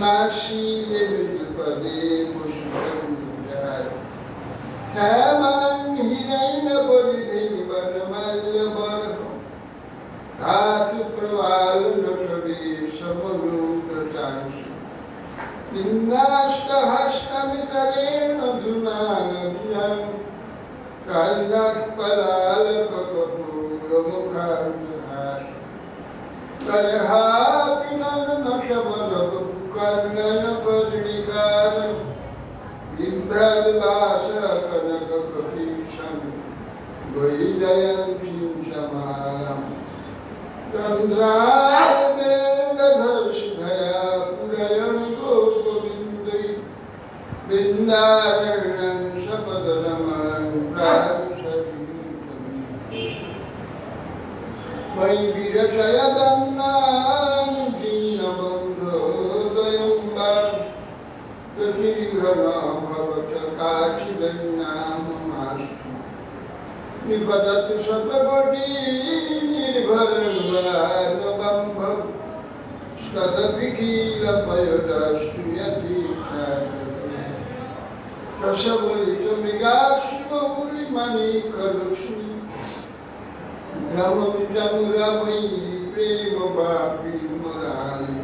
মাসি মৃদুপদে পুষ্পঞ্জায় হেমং হিরণ্য পরিধি বনমাল্য বর্ষ ধাতু প্রবাল নটবী সমনুপ্রচাংশ বিন্যাস্তহস্তমিতরেণ ধুনানভিয়ং কাল্যাৎপলালককপূরमुखार्जुहार करहापिननशबलकर्णनपर्णिकार बिभ्रद्वासकनकप्रतीक्षं वैजयन्तीं समालम् चन्द्रार्वेन्दधर्षिधया पुरयन् गोपविन्दै वृन्दारण्यं सपदनमनं प्राविशति मयि विरचयदन्नां दीनबन्धोदयं वा गतिर्घन भवत काचिदन्नाममास्तु निपततु सतपटी निर्भरं वानवं तदपि किलपयदस्तु यतीचार्यते रसवलितमृगाश्रुमौलिमणिकलक्ष्मी भ्रमविचमुरवैरि प्रेमपापी मुरारि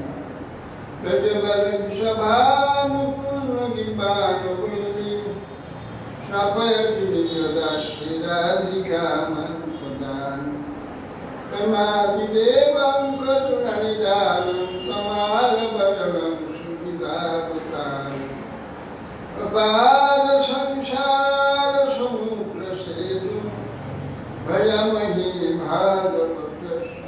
गजबलविषभानुपूर्णगिपानुवैरि स्थापयति निजदाश्रिराधिकामन्त्रदान् तमादिदेवं करुणनिदानं तमालबदनं सुविदावतान् अपारसंसारसमुद्रसेतुं भयमहि भागवतस्य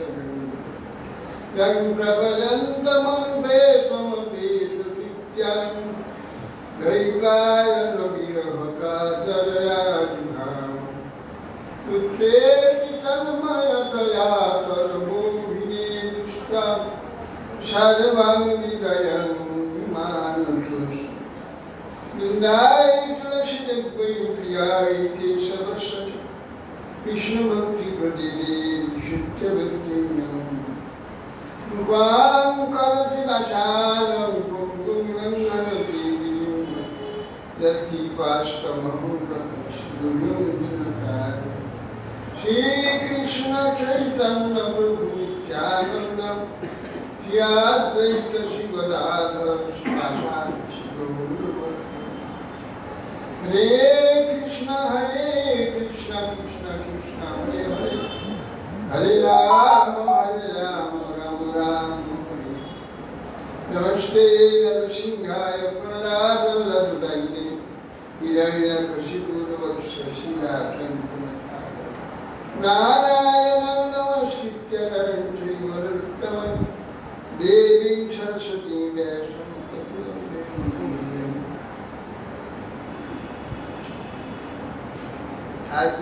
यं प्रभयन्तमन्वेषमवेषविद्यं दैवायनविरहकाचरया विभावम् पुत्रेति तन्मयतया सर्वोभिने दुष्टं सर्वं विदयं मानतुष्ट वृन्दाय तुलसीदेव्यै प्रियाय केशवस्य विष्णुभक्तिप्रदिदे विशुद्धभक्तिं कृपां करोति वाचालं कुङ्कुमरङ्गनतीं यत्किपाष्टमहं तत्स्मृतिं श्रीकृष्ण चैतन्य प्रभु नित्यानंद श्री अद्वैत श्रीगदाधर श्रीवासादि गौरभक्त हरे कृष्ण कृष्ण कृष्ण हरे हरे हरे राम राम राम हरे नमस्ते नरसिंहाय प्रह्लादवल्लभाय हिरण्यकशिपुर्वक्षशिलाख्यं नारायणं नमस्कृत्य नरं चैव नरोत्तमं देवीं सरस्वतीं व्यासं ततो जयमुदीरये। आज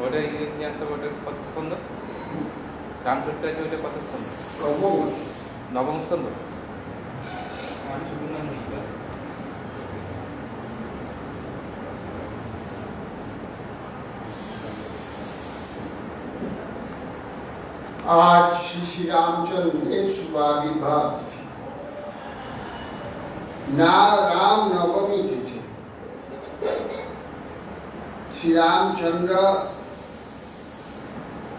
ওটা নিয়ে আসতে হবে, ওটা কত স্কন্ধ? রামচরিত আছে, ওইটা কত স্কন্ধ? নবম স্কন্ধ। আমি শুধু নাম নেই ব্যাস। आज श्री श्री रामचंद्र शुभ आविर्भाव तिथि, ना राम नवमी तिथि। श्री रामचंद्र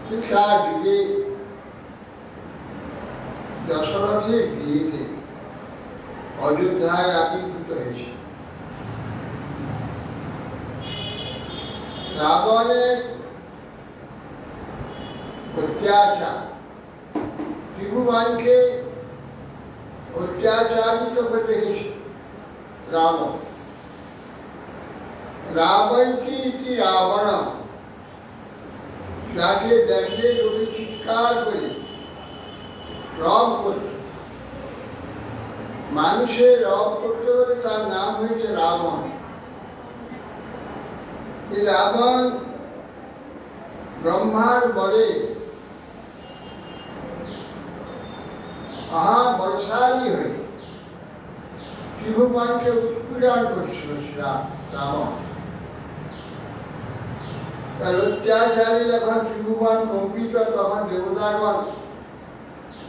शिक्षा दिए दशरथের বিয়েতে অযোধ্যায় আবির্ভূত হয়েছে। রাবণের অত্যাচার, ত্রিভুবনকে অত্যাচারিত করে রেখেছে রাবণ। রাবণটি ইতি রাবণ, যাকে দেখলে লোকে চিৎকার করে রব করত। মানুষের রব করতে বলে তার নাম হয়েছে রাবণ। এই রাবণ ব্রহ্মার বলে মহাবলশালী হয়ে ত্রিভুবনকে উৎপীড়ন করছিল রাবণ। তার অত্যাচারী যখন ত্রিভুবন কম্পিত, তখন দেবতাগণ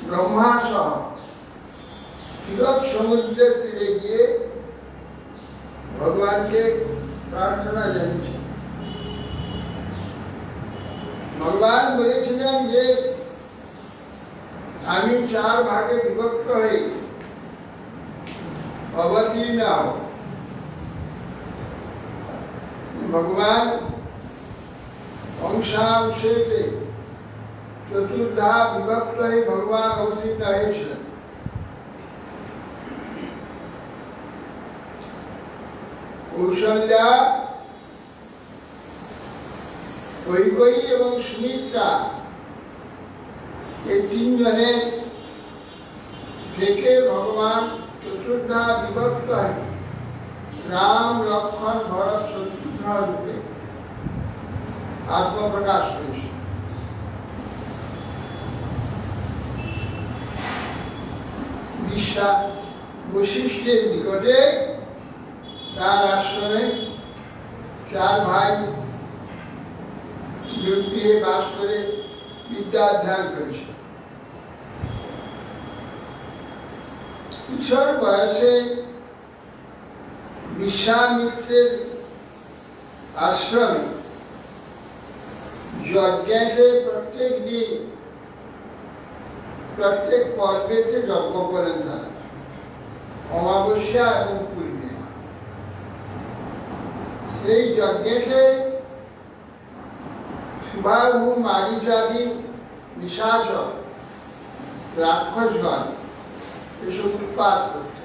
ব্রহ্মা সহ ক্ষীরোদ সমুদ্রের তীরে গিয়ে ভগবানকে প্রার্থনা জানিয়েছে। ভগবান বলেছিলেন যে আমি 4 ভাগে বিভক্ত হয়ে অবতীর্ণ হব। ভগবান অংশাংশেতে চতুর্ধা বিভক্ত হয়ে ভগবান অবতীর্ণ হয়েছিলেন। কৌশল্যা, কৈকেয়ী এবং সুমিত্রা, এই 3 জনের থেকে ভগবান চতুর্ধা বিভক্ত হয় রাম, লক্ষ্মণ, ভরত, শত্রুঘ্ন রূপে আত্মপ্রকাশ করেছে। বশিষ্ঠের নিকটে তার আশ্রমে 4 ভাই গৃহে বাস করে বিদ্যা অধ্যয়ন করেছে। কিশোর বয়সে বিশ্বামিত্রের আশ্রমে যজ্ঞে প্রত্যেক দিন প্রত্যেক পর্বেতে যজ্ঞ করেন তারা, অমাবস্যা এবং পূর্ণিমা। সেই যজ্ঞে সুবাহু, মারিচাদি, নিশাচর, রাক্ষসগণ এসব উৎপাত করছে।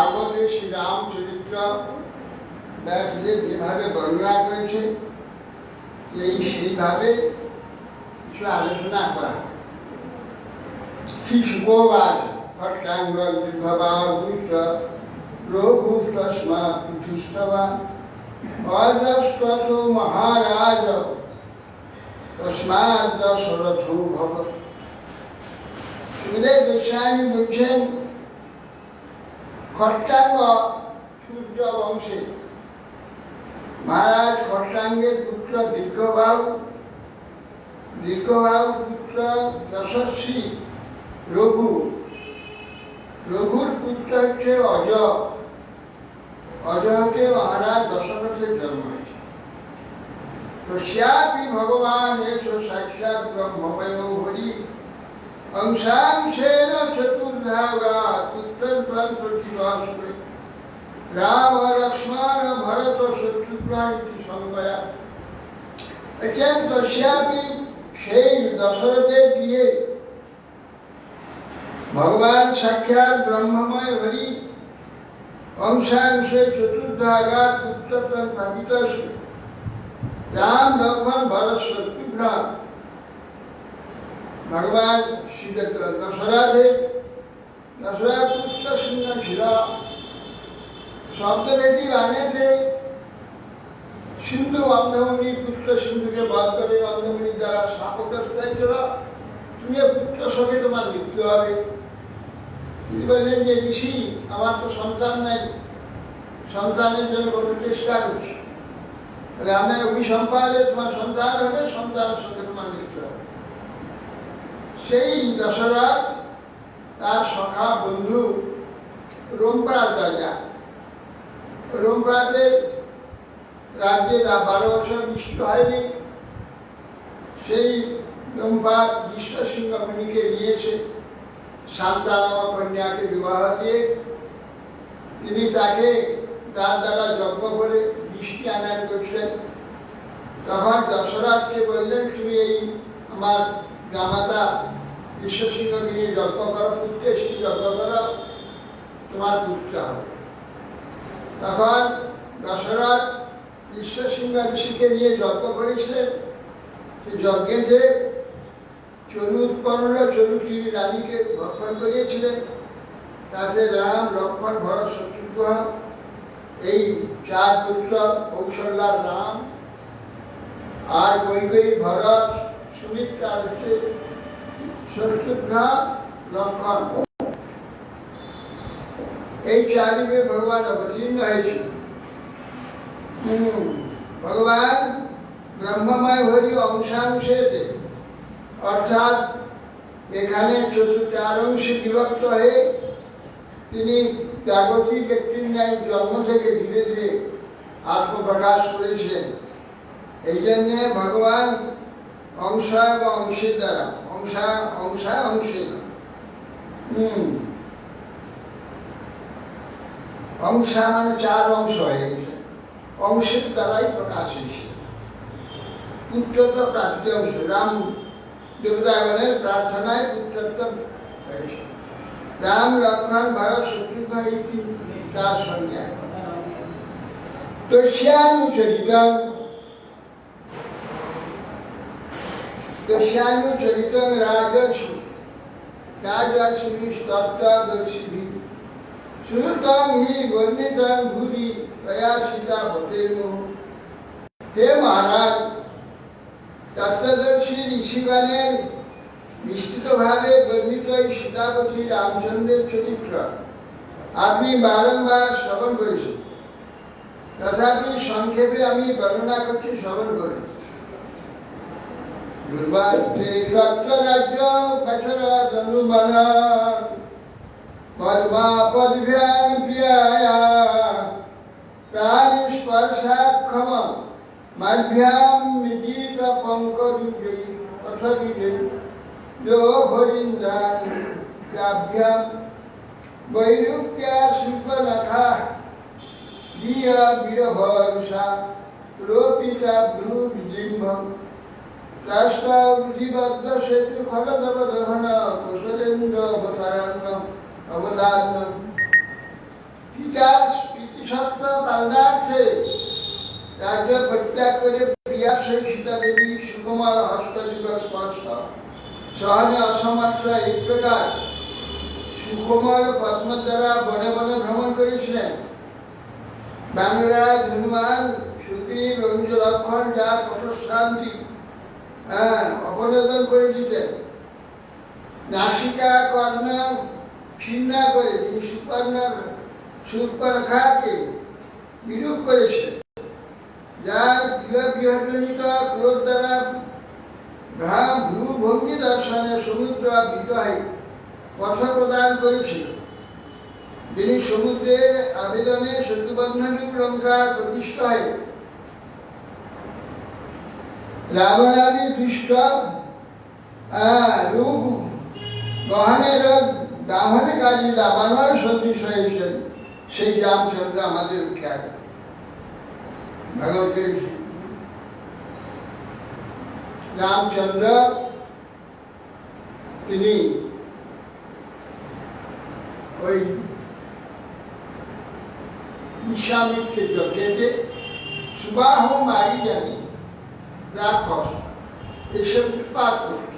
ভাগবতে শ্রী রামচরিত্র ব্যাসদেব যেভাবে বর্ণনা করেছে সেইভাবে কিছু আলোচনা করা। শ্রী শুকোবাদ ভট্টাঙ্গ দীর্ঘবাহুশ্চ রঘুস্তস্মা পৃথিস্তবা অজস্ত্বতো মহারাজ তস্মাৎ দশরথো ভবৎ। সুখদেব গোস্বামী বলছেন খট্টাঙ্গ সূর্য বংশে মহারাজ খট্টাঙ্গের পুত্র দীর্ঘবাহু, দীর্ঘবাহু পুত্র যশস্বী রঘু, রঘুর পুত্র হচ্ছে অজ, অজহকে মহারাজ দশরথের জন্ম হয়েছে। তস্যাপি ভগবান এষ সাক্ষাৎ ব্রহ্মময় হরি अंशांशेन चतुर्धागा पुत्रत्वं प्रतिभास्वे राम लक्ष्मण भरत शत्रुघ्न इति संज्ञया। तस्यापि সেই দশরথের গৃহে ভগবান সাক্ষাৎ ব্রহ্মময় হরি अंशांशे चतुर्धागा पुत्रत्वं प्रतिभास्वे राम लक्ष्मण भरत शत्रुघ्न। भगवान श्री दशरथ पुत्र सिंह ছিল। शब्द बेटी आने थे सिंधु बंधमुनि पुत्र सिंधु के बात करे बंधमुनि द्वारा शापग्रस्त হয়েছিল তুমি পুত্র শোকে তোমার মৃত্যু হবে। তিনি বললেন যে ঋষি আমার তো সন্তান নাই, সন্তানের জন্য কোনো চেষ্টা করছি, তাহলে আমার অভিসম্পাদে তোমার সন্তান হবে, সন্তানের সঙ্গে তোমার মৃত্যু হবে। সেই দশরথ তার সখা বন্ধু রোমপ্রাজ রাজা, রোমপ্রাজের রাজ্যে 12 বছর বৃষ্টি হয়নি, সেই রোমপ্রাজ বিশ্বসিংহ মুনিকে নিয়েছে শান্তা নামক কন্যাকে বিবাহ দিয়ে। তিনি তাকে তার দ্বারা যজ্ঞ করে বৃষ্টি আনায়ন করছিলেন। তখন দশরথকে বললেন তুমি এই আমার জামাতা বিশ্বসিংহকে নিয়ে যজ্ঞ করো, পুত্রেষ্টি যজ্ঞ করো, তোমার পুত্র হবে। তখন দশরথ বিশ্বসিংহ ঋষিকে নিয়ে যজ্ঞ করেছিলেন। যজ্ঞেতে চরু উৎপন্ন, চরুচি রানীকে ভক্ষণ করিয়েছিলেন। তাতে রাম লক্ষ্মণ ভরত শত্রুঘ্ন এই 4 পুত্র, কৌশল্যার রাম আর কৈকেয়ী ভরত সুমিত্রা হচ্ছে শত্রুঘ্ন লক্ষ্মণ, এই 4 রূপে ভগবান অবতীর্ণ হয়েছিল। ভগবান ব্রহ্মময় হরি অংশাংশেতে, অর্থাৎ এখানে 4 অংশে বিভক্ত হয়ে তিনি জাগতিক ব্যক্তির ন্যায় জন্ম থেকে ধীরে ধীরে আত্মপ্রকাশ করেছিলেন। এই জন্যে ভগবান অংশ এবং অংশের দ্বারা, অংশে অংশা মানে 4 অংশ হয়ে গেছে, অংশের দ্বারাই প্রকাশ হয়েছে। পুত্রত্ব প্রাপ্তি অংশ, রাম দেবতাগণের প্রার্থনায় পুত্রত্ব হয়েছে। রাম লক্ষ্মণ ভরত শত্রুঘ্ন তার সংজ্ঞা। তস্যানুচরিতং রাজর্ষিभिः श्रुतं हि वर्णितं भूरि त्वया सीता भवतेर्मुः। हे महाराज, তত্ত্বদর্শী ঋষিগণের বিস্তৃতভাবে বর্ণিত এই সীতাপতি রামচন্দ্রের চরিত্র আপনি বারংবার শ্রবণ করেছেন, তথাপি সংক্ষেপে আমি বর্ণনা করছি, শ্রবণ করুন। দুর্বার্থে সত্যরাজ্য বছরা তনুবন পদ্মাপদ্ভ্যাং প্রিয়ায়া প্রাণিস্পর্শাক্ষম মধ্যাম নিজিত পঙ্কজুজৈ পথবিজৈ যো হরিন্দ্রান চাভ্যাম বৈরূপ্যা শিল্পনখা দিয়া বীরভরসা রোপিতা ভ্রু বিজৃম্ভম রাষ্ট্রবৃদ্ধিবদ্ধ সেতু খলদব দহন কুশলেন্দ্র অবতারণ্য অবদান পিতার স্মৃতিসত্ত্ব পালনার্থে রাজ্য পরিত্যাগ করে প্রিয়া সেই সীতা দেবী সুকুমার হস্তযুগ স্পর্শ সহনে অসমর্থ এই প্রকার সুকুমার পদ্ম দ্বারা বনে বনে ভ্রমণ করেছিলেন। বাংলার হনুমান সুগ্রীব রঞ্জ লক্ষণ যার পটশ্রান্তি অপনোদন করে দিতেন। নাসিকা কর্ণ ছিন্না করে তিনি সুপর্ণাকে বিরূপ করেছেন, যার বৃহজনিত ক্রোধ দ্বারা ভ্রু ভঙ্গি দর্শনে সমুদ্র বিদ্রোহে পথ প্রদান করেছিল। তিনি সমুদ্রের আবেদনে সেতুবন্ধনরূপ লঙ্কার প্রতিষ্ঠা হয়ে রাবণাদির দৃষ্ট রূপ গহনের দাহনে কাজী দাবানর সদৃশ হয়েছেন সেই রামচন্দ্র আমাদের খ্যাত ভগবতের রামচন্দ্র। তিনি ওই বিশ্বামিত্র যজ্ঞে সুবাহ মারি জানি রাক্ষস এসব উৎপাদ করত।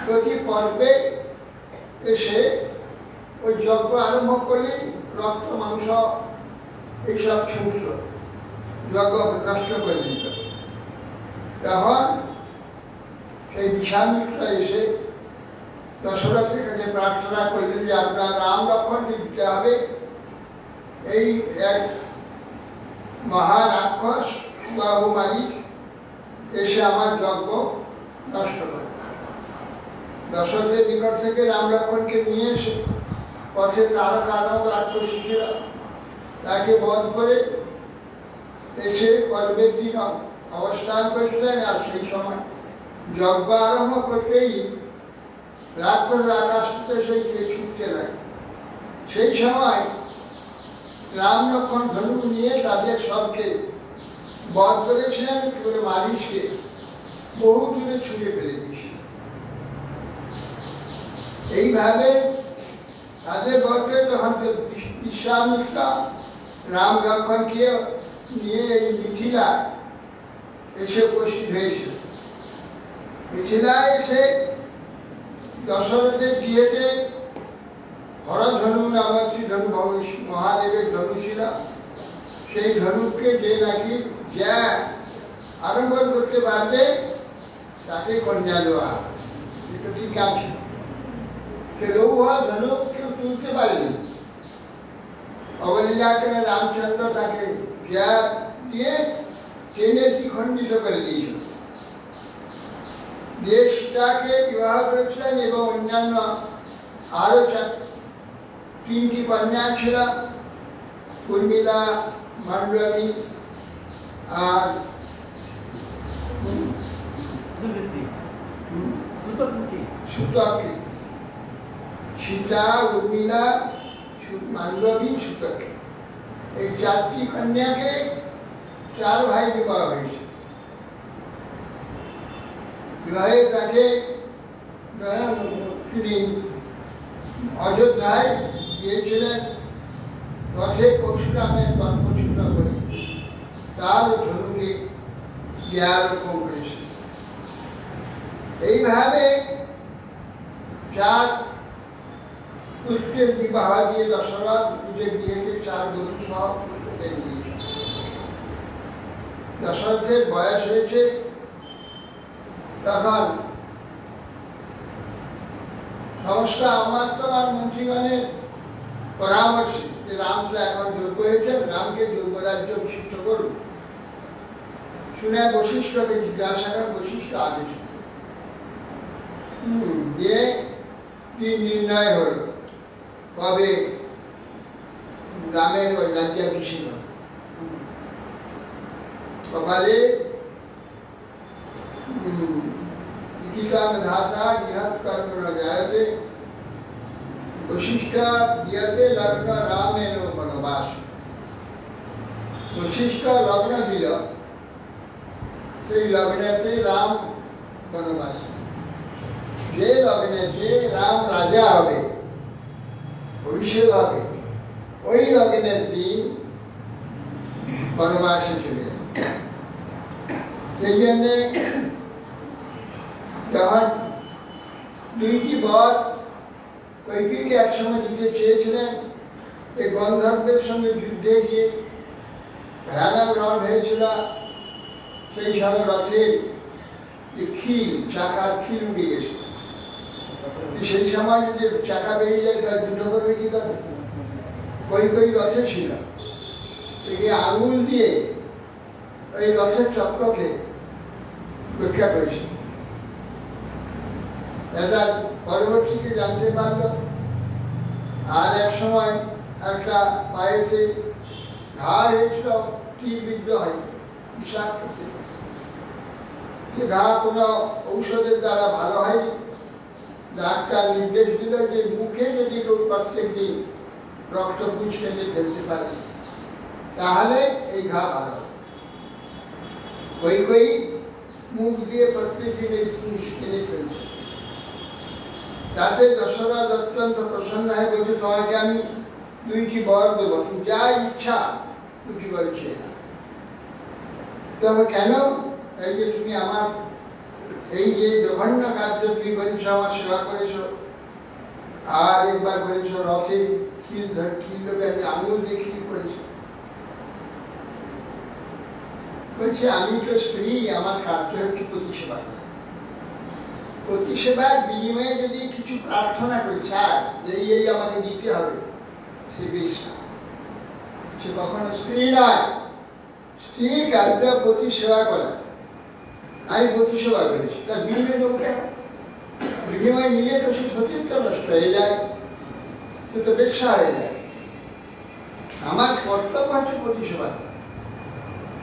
প্রতি পর্বে এসে ওই যজ্ঞ আরম্ভ করলে রক্ত মাংস এইসব ছুঁচ যজ্ঞ নষ্ট করে দিত। তখন সেই বিশ্বামিত্র এসে দশরথের কাছে প্রার্থনা করলেন যে আপনার রাম লক্ষণকে দিতে হবে। এই এক মহারাক্ষস বাহু মালিক এসে আমার যজ্ঞ নষ্ট করে। দশরথের নিকট থেকে রাম লক্ষণকে নিয়ে এসে পথে তারা কারণ রাক্ষসীরা তাকে বধ করে এসে পর্বের দিন অবস্থান করেছিলেন। আর সেই সময় যজ্ঞ আরম্ভ করতেই রাক্ষস আকাশ থেকে সেই ছুটতে লাগে। সেই সময় রাম লক্ষণ ধনুক নিয়ে তাদের সবকে বধ করেছিলেন, করে মারিচকে বহু দূরে ছুঁড়ে ফেলে দিয়েছিল। এইভাবে তাদের বধ করে তখন বিশ্বামিত্র রাম লক্ষণকে নিয়ে এই মিথিলা এসে উপস্থিত হয়েছিল। মিথিলায় এসে দশরথের বিয়েতে হরধনু নামক একটি ধনু মহাদেবের ধনু ছিল। সেই ধনুকে যে নাকি যা আরম্ভ করতে পারবে তাকে কন্যা দেওয়া, এটা ঠিক আছে। সে লৌহ ধনুক কেউ তুলতে পারেনি। অবলীলা করে রামচন্দ্র তাকে যা দিয়ে টেনে দ্বিখণ্ডিত করে দিয়েছিল। দিয়ে সীতাকে বিবাহ করেছিলেন এবং অন্যান্য আরো তিনটি কন্যা ছিল, উর্মিলা, মান্ডবী আর সুতকী। সীতা, উর্মিলা, মান্ডবী, সুতকী এই চারটি কন্যাকে চার ভাই বিবাহ হয়েছে। বিবাহে তাকে তিনি অযোধ্যায় গিয়েছিলেন। রথে পরশুরামের জন্মচিহ্ন করে তার ধনুকে দেয়ারোপণ করেছে। এইভাবে চার পুত্রের বিবাহ দিয়ে দশরথ নিজের বিয়েকে চার গরু সহ পুত্রকে নিয়েছে। দশরথের বয়স হয়েছে তখন সমস্ত আমাত্যবান মন্ত্রীগণের পরামর্শে যে রাম তো এখন যোগ্য হয়েছেন, রামকে যোগ্যরাজ্য অভিষিক্ত করুন। শুনে বশিষ্ঠকে জিজ্ঞাসা করে বশিষ্ঠ আদেশ দিয়ে কি নির্ণয় হল কবে রামের ওই রাজ্যাভিষেক হবে। কপালে ধাতা গৃহৎ কর্ম ন জায়তে বশিষ্ঠ দিয়াতে লগ্ন রামের বনবাস। বশিষ্ঠ লগ্ন দিল, সেই লগ্নেতে রাম বনবাস। যে লগ্নেতে রাম রাজা হবে, অভিষেক হবে, ওই লগিনের দিন বনবাসে চলে গেল। সেই জন্যে যখন দুইটি বর কৈকেয়ীকে একসঙ্গে দিতে চেয়েছিলেন, এই গন্ধর্বের সঙ্গে যুদ্ধে গিয়ে ভয়ানক রণ হয়েছিল, সেই সময় রথের যে খিল, চাকার খিল উড়ে গেছিল। সেই সময় যদি চাকা বেরিয়ে যায় তার যুদ্ধ করবে কি করে? কৈকেয়ী রথে ছিল, এই আঙুল দিয়ে ওই রথের চক্রকে রক্ষা করেছে। এটা পরবর্তীতে জানতে পারল। আর এক সময় একটা পায়েতে ঘা হয়েছিল, তীর বিদ্ধ হয়, বিষাক্ত তীর। যে ঘা কোনো ঔষধের দ্বারা ভালো হয়নি। ডাক্তার নির্দেশ দিল যে মুখে যদি কেউ প্রত্যেক দিন রক্ত পুঁজ ফেলে ফেলতে পারে তাহলে এই ঘা ভালো হবে। কৈকেয়ী মুখ দিয়ে প্রত্যেক দিন এই পুঁজ ফেলে ফেলছে। তাতে দশরথ অত্যন্ত প্রসন্ন হয়ে বলছে, তোমাকে আমি দুইটি বর দেবো, তুমি যা ইচ্ছা দুটি বলছে না। তবে কেন? এই যে তুমি আমার এই যে জঘন্য কার্য তুমি করেছ, আমার সেবা করেছ, আর একবার করেছ রথে খিল আঙুল দিয়ে খিল করেছ। বলছে আমি তো স্ত্রী, আমার কার্য হচ্ছে পতি সেবা করা। পতি সেবার বিনিময়ে যদি কিছু প্রার্থনা করে চায় যে এই আমাকে দিতে হবে, সে বেশ না, সে কখনো স্ত্রী নয়। স্ত্রী কার্য পতি সেবা করা। আমি পতি সেবা করেছি, তার বিনিময় দেবো কেন? বিনিময় নিয়ে তো সে সতীর্থ নষ্ট হয়ে যায়, সে তো বেশ্যা হয়ে যায়। আমার কর্তব্য হচ্ছে পতি সেবা করা,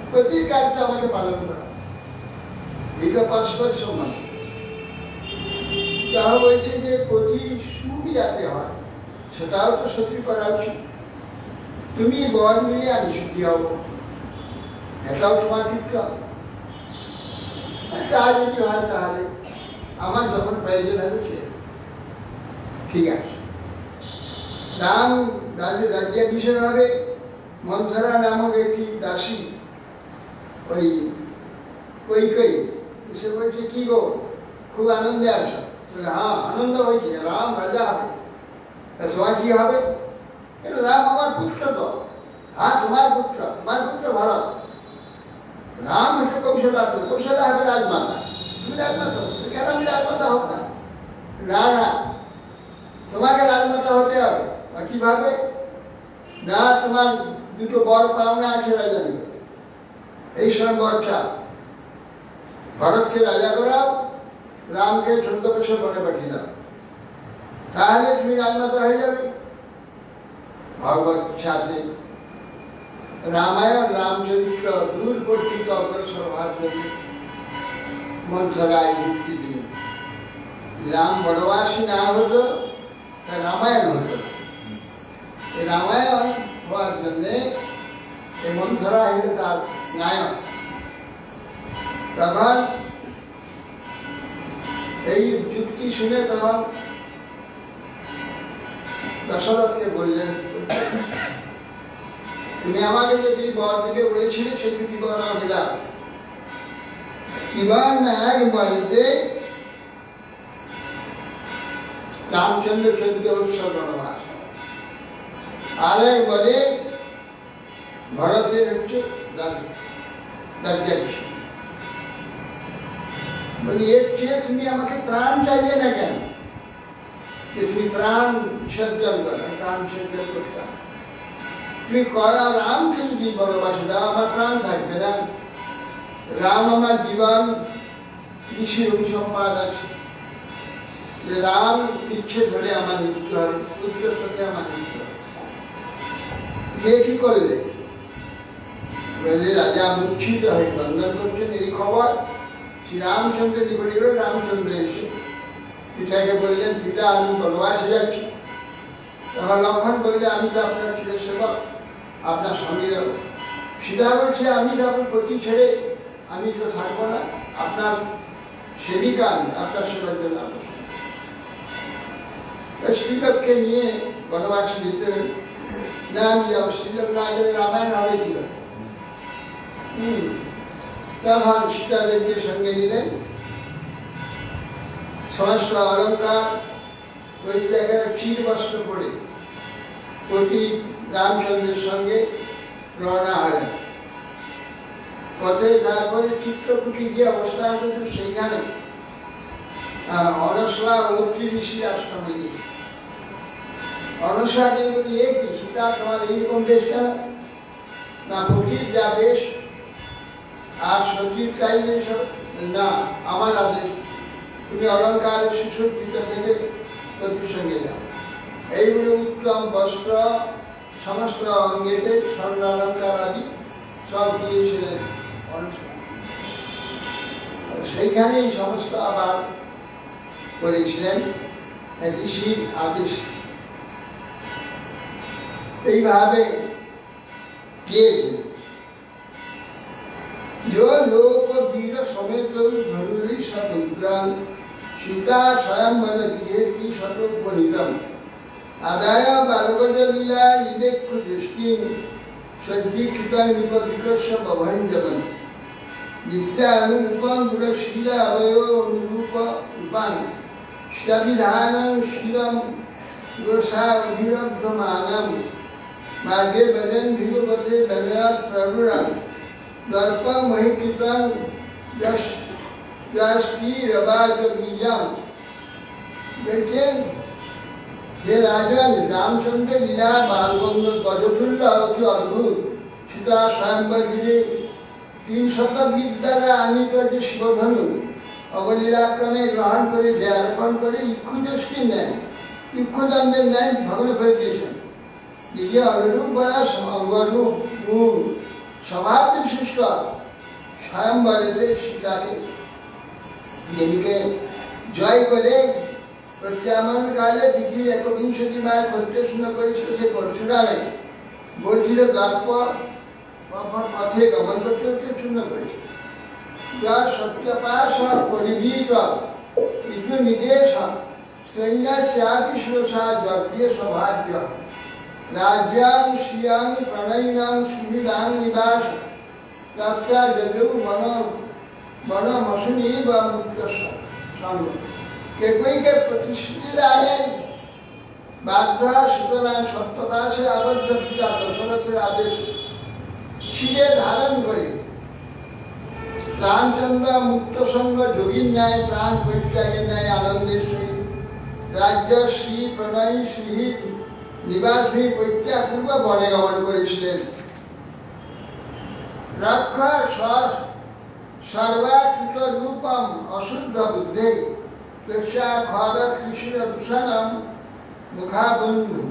প্রতি কাজটা আমাকে পালন করা, এইটা পরস্পর সমান। যাহা বলছে যে প্রতি সুখ যাতে হয় সেটাও তো সত্যি করা উচিত। তুমি বর নিলে আমি সুখী হব, এটাও তোমার ঠিক হবে। তা যদি হয় তাহলে আমার যখন প্রয়োজন হবে ঠিক আছে। রাম রাজ্যাভিষেক হবে। মন্থরা নামক একটি দাসী ওই কৈকেয়ী সে বলছে, কি গো খুব আনন্দে আছো? হ্যাঁ আনন্দ হয়েছে, রাম রাজা হবে। তোমার কি হবে? রাম আমার পুত্র তো। হ্যাঁ তোমার পুত্র, তোমার পুত্র ভালো। রাম হচ্ছে কৌশলার্থ, কৌশলা হবে রাজমাতা। তুমি রাজমাতা, কেন আমি রাজমাতা হোক না? না না, তোমাকে রাজমাতা হতে হবে। কিভাবে? না, তোমার দুটো বর পাওনা আছে রাজা নিয়ে, এই সময় বর চাও। ভরতকে রাজা করাও, রামকে 14 বছর বনে পাঠিয়ে দাও, তাহলে তুমি রাজমাতা হয়ে যাবে। ভগবত ইচ্ছা আছে। রামায়ণ রামচরিত্র দূর কর্তৃক অগ্রসর হওয়ার জন্য মন্থরায় মুক্তি দিল। রাম বনবাসী না হতো তা রামায়ণ হতো। এই রামায়ণ হওয়ার জন্যে এই মন্থরা হইল তার নায়ক। তখন এই যুক্তি শুনে তখন দশরথকে বললেন, তুমি আমাকে যদি বর দিকে বলেছিলে সেই দুটি বর আমাকে দাও। এবার নায়ক বাড়িতে রামচন্দ্র চন্দ্র উৎসব বনবাস, আর একবারে ভরতের হচ্ছে রাজ্যাভিষেক। বলি এর চেয়ে তুমি আমাকে প্রাণ চাইলে না কেন? যে তুমি প্রাণ বিসর্জন করো, প্রাণ বিসর্জন করতাম। তুমি করা রামকে যদি বনবাসে দাও, আমার প্রাণ থাকবে না। রাম আমার জীবন, কৃষির অভিসম্পাদ আছে, যে রাম ইচ্ছে ধরে আমার মৃত্যু হবে, পুত্রের সাথে আমার মৃত্যু হবে। যে কি করলে? বলে রাজা মূর্ছিত হয়ে বন্ধন করছেন। এই খবর শ্রীরামচন্দ্র নিকটে গেল। রামচন্দ্র এসে পিতাকে বললেন, পিতা আমি বনবাসে যাচ্ছি। তখন লক্ষণ বললে, আমি তো আপনার ছেলে সেবক, আপনার সঙ্গে যাব। সীতা বলছে, আমি যখন পতি ছেড়ে আমি তো থাকবো না, আপনার সেবিকা আমি, আপনার সেবার জন্য শ্রীদত্তকে নিয়ে বনবাসে যেতে নাম শ্রীরাম না গেলে রামায়ণ হবে ছিল। তখন সীতাদেবীর সঙ্গে নিলেন, সমস্ত অলঙ্কার ওই জায়গায় ক্ষীর বস্ত্র পরে প্রতি রামচন্দ্রের সঙ্গে রওনা হলেন। পথে তারপরে চিত্রকূটি গিয়ে অবস্থান করছেন, সেইখানে অনসরা অত্রি ঋষি আশ্রমে গিয়ে অনসরাকে বলি, এ কি সীতা তোমার এইরকম বেশ কেন? না পতির যা বেশ আর সচিব চাইলে না, আমার আদেশ, তুমি অলঙ্কার সুসজ্জিত থেকে পতির সঙ্গে যাও। এইগুলো উত্তম বস্ত্র, সমস্ত অঙ্গেতে স্বর্ণ অলঙ্কার আদি সব দিয়েছিলেন অনসরা। সেইখানেই সমস্ত আবার করেছিলেন ঋষির আদেশ। এইভাবে গিয়েছিলেন। লোক বীর সমেত ধনুরি সদুগ্রাম সীতা স্বয়ংবর গৃহে কি শতোপনীতম আদায় বালগজ লীলা ইদেক্ষু দৃষ্টি সজ্জীকৃত নিপবিকস্য বভঞ্জবন নিত্যানুরূপম গুণশীল অবয় অনুরূপ রূপান সবিধানং শিরম গোসা অভিরব্ধমানম মার্গে বদন ভিগপতে বদনাথ প্রভুরাম দর্প মহিকৃতং যষ্টি রবাজ বীজম। দেখছেন যে রাজন রামচন্দ্র লীলা বালগঙ্গ গজতুল্য অতি অদ্ভুত। সীতা স্বয়ংবর গৃহে 300 বিদ্যারা আনিত যে শিবধনু অবলীলাক্রমে গ্রহণ করে জয়ার্পণ করে ইক্ষুদৃষ্টি নেন, ইক্ষুদণ্ডের ন্যায় ভগ্ন করে দিয়েছেন। নিজে অনুরূপ বয়স অঙ্গরূপ গুণ স্বভাব বিশিষ্ট স্বয়ংবরেতে সীতাকে দেবীকে জয় করে প্রত্যামান কালে পৃথিবী 1বিংশতি মায়ের প্রত্যুষ্ণ করেছিল। যে পরশুরামে বলছিল দর্প পথে গমন করতে করতে শূন্য করেছিল। যা সত্যপাশ পরিভীত কিছু নির্দেশ সৈন্যাত্যাপি শ্রোষা যজ্ঞে সৌভাগ্য রাজ্যাং শ্রিয়াং প্রণয়িনাং সুবিধাং নিবাস তত্তা যদু বনমসুনি বা মুক্ত সঙ্গ। কেকুইকে প্রতিশ্রুতি দাঁড়েন বাধ্য সুতরাং সত্যপাশে আবদ্ধ পিতা দশরথের আদেশ শিরে ধারণ করে রামচন্দ্র মুক্ত সঙ্গ যোগীর ন্যায় প্রাণ পরিত্যাগের ন্যায় আনন্দের সহিত রাজ্য শ্রী প্রণয়ী শ্রী নিবাস পরিত্যাগপূর্ব বনে গমন করেছিলেন। রক্ষা সর্বাকৃত রূপম অশুদ্ধ বুদ্ধে তস্যা খর কৃষ্ণ ভূষণম মুখাবন্ধু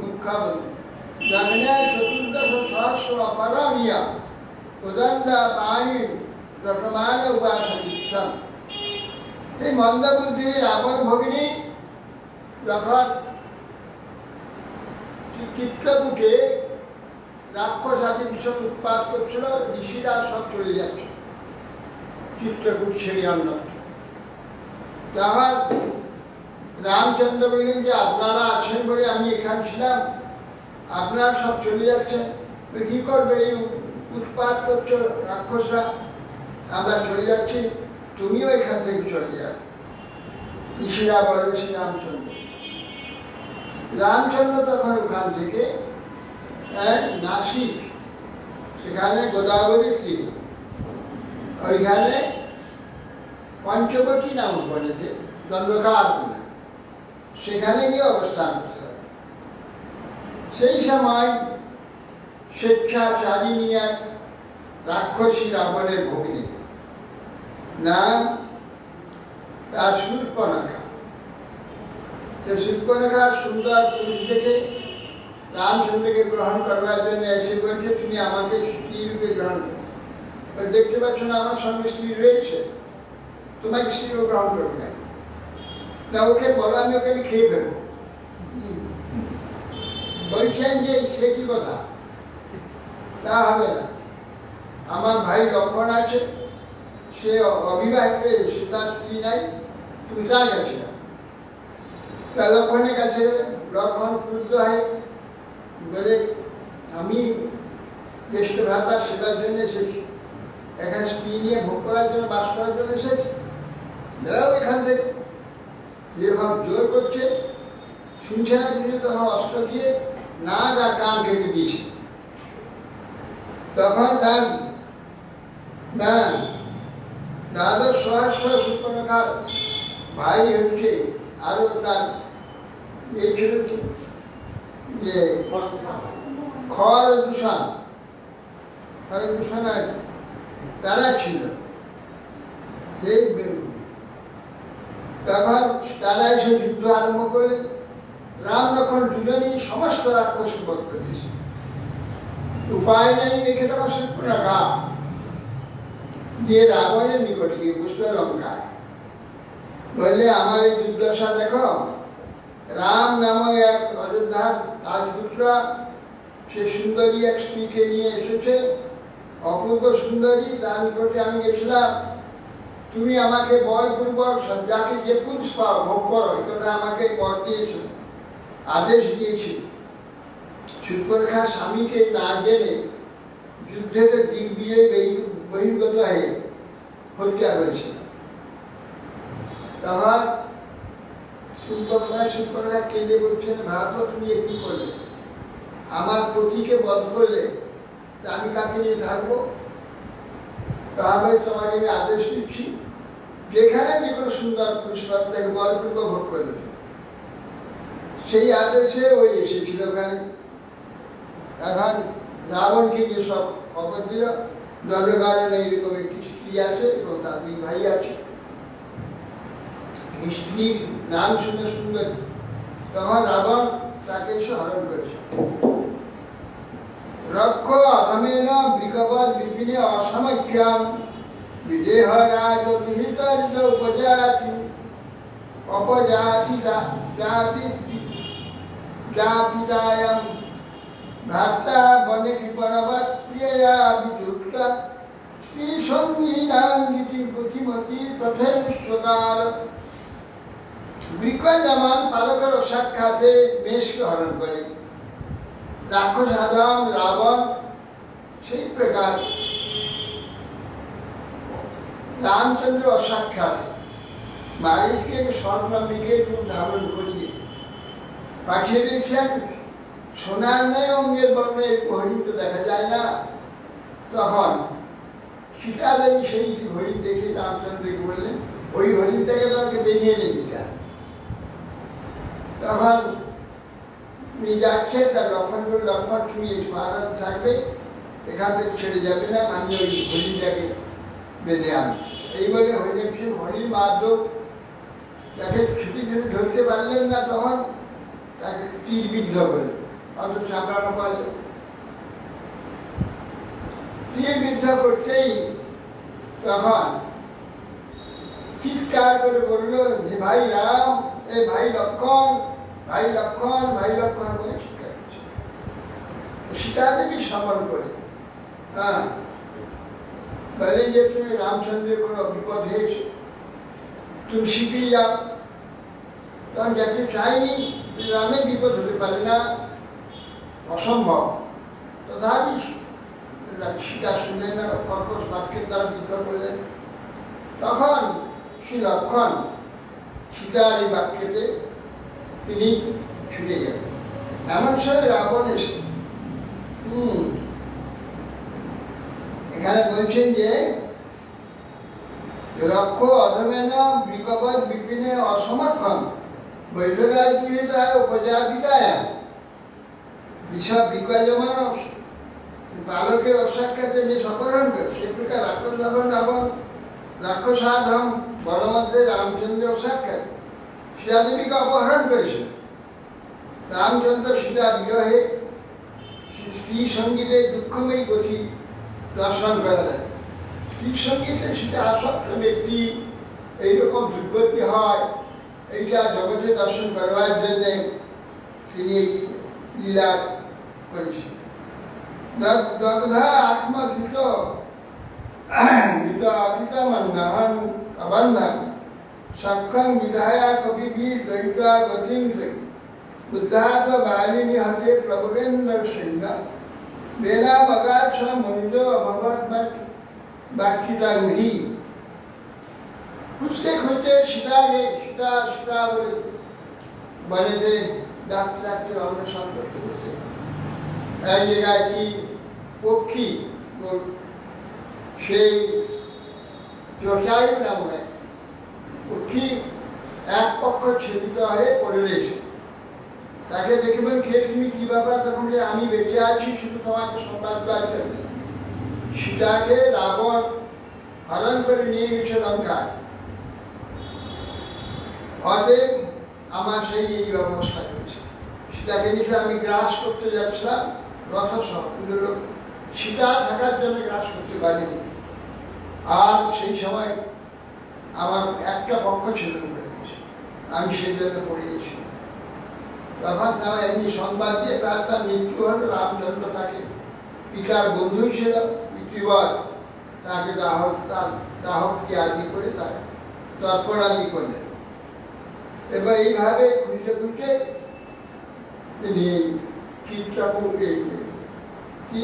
জগনে চতুর্দশ সহস্র অপরামিয়া উদণ্ড পাণি প্রথমান উপাসন। এই মন্দবুদ্ধি রাবণ ভগিনী যখন চিত্রকূটে রাক্ষস আদি ভীষণ উৎপাত করছিল, ঋষিরা সব চলে যাচ্ছে চিত্রকূট ছেড়ে অন্য। তখন রামচন্দ্র বললেন যে আপনারা আছেন বলে আমি এখানে ছিলাম, আপনারা সব চলে যাচ্ছেন, কি করবে? এই উৎপাত করছো রাক্ষসরা, আমরা চলে যাচ্ছি, তুমিও এখান থেকে চলে যাও। ঋষিরা বলে শ্রী রামচন্দ্র। রামচন্দ্র তখন ওখান থেকে নাসিক, সেখানে গোদাবরীর তীরে, ওইখানে পঞ্চবটী নাম বলেছে দণ্ডকার, সেখানে গিয়ে অবস্থান করতে হবে। সেই সময় স্বেচ্ছাচারিণী এক রাক্ষসী রাবণের ভগিনী, নাম তার শূর্পণখা। সে শূর্পণখা সুন্দর পুরুষ দেখে রামচন্দ্রকে গ্রহণ করবার জন্য এসে বলছে, তুমি আমাকে স্ত্রী রূপে গ্রহণ করো। দেখতে পাচ্ছ না আমার সঙ্গে স্ত্রী রয়েছে, তোমাকে স্ত্রীও গ্রহণ করবে না, ওকে বলো আমি ওকে খেয়ে ফেলবো। বলছেন যে সে কি কথা, তা হবে না, আমার ভাই লক্ষণ আছে, সে অবিবাহিত, সে তার স্ত্রী নাই, তুমি তার কাছে না। তা লক্ষণের কাছে লক্ষণ ক্রুদ্ধ হয়, বলে আমি জ্যেষ্ঠ ভ্রাতা সেবার জন্য এসেছি, এখানে স্ত্রী নিয়ে ভোগ করার জন্য, বাস করার জন্য এসেছি। বেরাও এখান থেকে, যেভাবে জোর করছে, শুনছে না কিছু, তখন অস্ত্র দিয়ে নাক আর কান কেটে দিয়েছে। তখন তার না দ্বাদশ সহস্র সুপর্ণখার ভাই হচ্ছে, আরো তার এই ছিল যে খর দূষণ তারা ছিল। তখন তারা এসে যুদ্ধ আরম্ভ করে রাম লক্ষ্মণ দুজনই সমস্ত রাক্ষস বধ করেছে। উপায় নেই দেখে তখন সুপর্ণখা দিয়ে রাবণের নিকটে গিয়ে বসলো লঙ্কায়, বললে আমার এই দুর্দশা দেখো, রাম নামক এক অযোধ্যার রাজপুত্র, সে সুন্দরী এক স্ত্রীকে নিয়ে এসেছে, অপূর্ব সুন্দরী, তার নিকটে আমি গেছিলাম, তুমি আমাকে বলপূর্বক যাকে যে পুরুষ পাও ভোগ করো, এই কথা আমাকে বর দিয়েছ, আদেশ দিয়েছিল। সুপর্ণখার স্বামীকে না জেনে যুদ্ধেতে দিগ্বিজয় বহির্গত হয়ে হত্যা করেছিল। তখন সুপর্ণখা কেঁদে বলছেন, ভ্রাতা তুমি কি করলে, আমার পতিকে বধ করলে, আমি কাকে নিয়ে থাকবো? তাহলে তোমাকে আমি আদেশ দিচ্ছি, যেখানে যে কোনো সুন্দর পুরুষ তাকে বলপূর্বক ভোগ করবে। সেই আদেশে ওই এসেছিল ওখানে। এখন রাবণকে যে সব খবর দিল, দণ্ডকারণে এইরকম একটি স্ত্রী আছে এবং তার দুই ভাই আছে। স্ত্রীর নাম শুনে সুন্দর, তখন রাবণ তাকে এসে হরণ করেছে। রক্ষ অধমেন বৃকবৎ বিপিনে অসমখ্যাম বিদেহ রাজ বিহিতার্য উপজাতি অপজাতি জাতি জাপিতায়াম ভ্রাতা বনে কৃপণবৎ প্রিয়া বিযুক্তা শ্রী সঙ্গী নাম গীতি গতিমতি তথেশ্বকার। বৃক্ষ যেমন পালকের সাক্ষাতে মেষকে হরণ করে, রাক্ষস আদম রাবণ সেই প্রকার রামচন্দ্র অসাক্ষাৎ মালিককে স্বর্ণমৃগের রূপ ধারণ করিয়ে পাঠিয়ে দিয়েছেন। সোনার নয় অঙ্গের বর্ণের হরিণ তো দেখা যায় না। তখন সীতাদেবী সেই হরিণ দেখে রামচন্দ্রকে বললেন, ওই হরিণটাকে তোমাকে বেরিয়ে নেই। তখন যাচ্ছে, তার লক্ষণ বলল, লক্ষণ তুমি এই মহারাজ থাকবে, এখান থেকে ছেড়ে যাবে না, আমি ওই হরিণটাকে বেঁধে আনি। এই বলে হরিণ মাধব তাকে ছুটি ছুটি ধরতে পারলেন না, তখন তাকে তীর বিদ্ধ করলেন, অত চাপড়ানো পারল। তীর বিদ্ধ করতেই তখন চিৎকার করে বলল যে ভাই রাম, এ ভাই লক্ষণ, ভাই লক্ষণ, ভাই লক্ষণ বলে চিৎকার করছে। সীতাদেবী স্মরণ করে বলে যে তুমি রামচন্দ্রের কোনো বিপদ হয়েছে, তুমি শিখিয়ে যাও। তখন যাকে চাইনি, রামের বিপদ হতে পারে না, অসম্ভব। তথাপি সীতা শুনলেন না, কর্কশ বাক্যের দ্বারা বিদ্রোহ করলেন। তখন শ্রী লক্ষণ সীতার এই বাক্যেতে তিনি ছুটে গেলেন। এমন সময় রাবণ এসে এখানে বলছেন যে লক্ষ অধমেন বিকবৎ বিপিনে অসমর্থন বৈধরাজ বিহিতায় উপজাপিতায় বিষয় বিকয়মান বালকের অসাক্ষাতে যে অপহরণ করে, সে প্রকার রাক্ষস রাবণ রাক্ষসাধম বনমধ্যে রামচন্দ্র অসাক্ষাৎ সীতাদেবীকে অপহরণ করেছে। রামচন্দ্র সীতা বিরহে স্ত্রী সঙ্গীতে দুঃখময়ী গতি দর্শন করা যায়। স্ত্রী সঙ্গীতে সীতা আসক্ত ব্যক্তি এইরকম দুর্গতি হয়, এইটা জগতে দর্শন করবার জন্য তিনি এই লীলা করেছেন। দগ্ধা আত্মভূত অখিতমন্নহন অবন্ধন সক্ষম বিধায়া কবিবীর দৈতা গতিং বুদ্ধাত বালিনী হতে প্রভুরেন্দ্র সিংহ বেলা বাগাছ মঞ্জ ভগবত বাক্যিতা রুহি খুঁজতে খুঁজতে সীতা বলে বাড়িতে ডাকতে অন্বেষণ করতে করতে এক জায়গায় কি পক্ষী সেই জটায়ু নামে পক্ষী এক পক্ষ ছেদিত হয়ে পড়ে রয়েছে। তাকে দেখবেন খেয়ে তুমি কি ব্যাপার, তখন যে আমি বেঁচে আছি শুধু তোমাকে সংবাদ দেওয়ার জন্য। সীতাকে রাবণ হরণ করে নিয়ে গেছে লঙ্কায়, অতএব আমার সেই এই ব্যবস্থা হয়েছে। সীতাকে নিয়ে আমি গ্রাস করতে যাচ্ছিলাম রথসহ, সীতা থাকার জন্য গ্রাস করতে পারিনি। আর সেই সময় আমার একটা পক্ষ ছিল, আমি সেই জন্য পড়ে গেছিলাম। তখন তারা এমনি সংবাদ দিয়ে তার মৃত্যু হলো। রামচন্দ্র তাকে পিতার বন্ধু ছিল, পিতৃবর তাকে দাহককে আদি করে তার তর্পণ আদি করলেন। এবার এইভাবে খুঁজতে খুঁজতে তিনি চিত্রপুরকে কি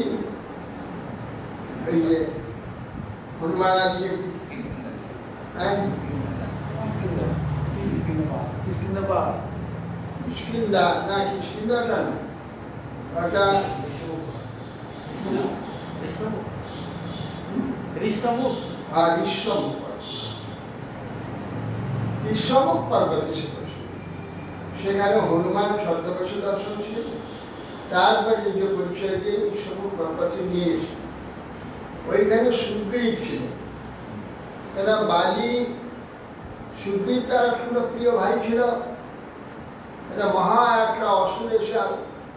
এই যে হনুমান আদিকে কিষ্কিন্দা না কিষ্কিন্দাটা না, ওটা ঋষ্যমুখ পর্বতে সেখানে হনুমান ছদ্মবেশে দর্শন ছিল। তারপরে যে পরিচয়কে ঋষ্যমুখ পর্বতে নিয়ে এসে ওইখানে সুগ্রীব ছিল। তারা বালি সুগ্রীব তার খুব প্রিয় ভাই ছিল। এটা মহা একটা অসুর এসে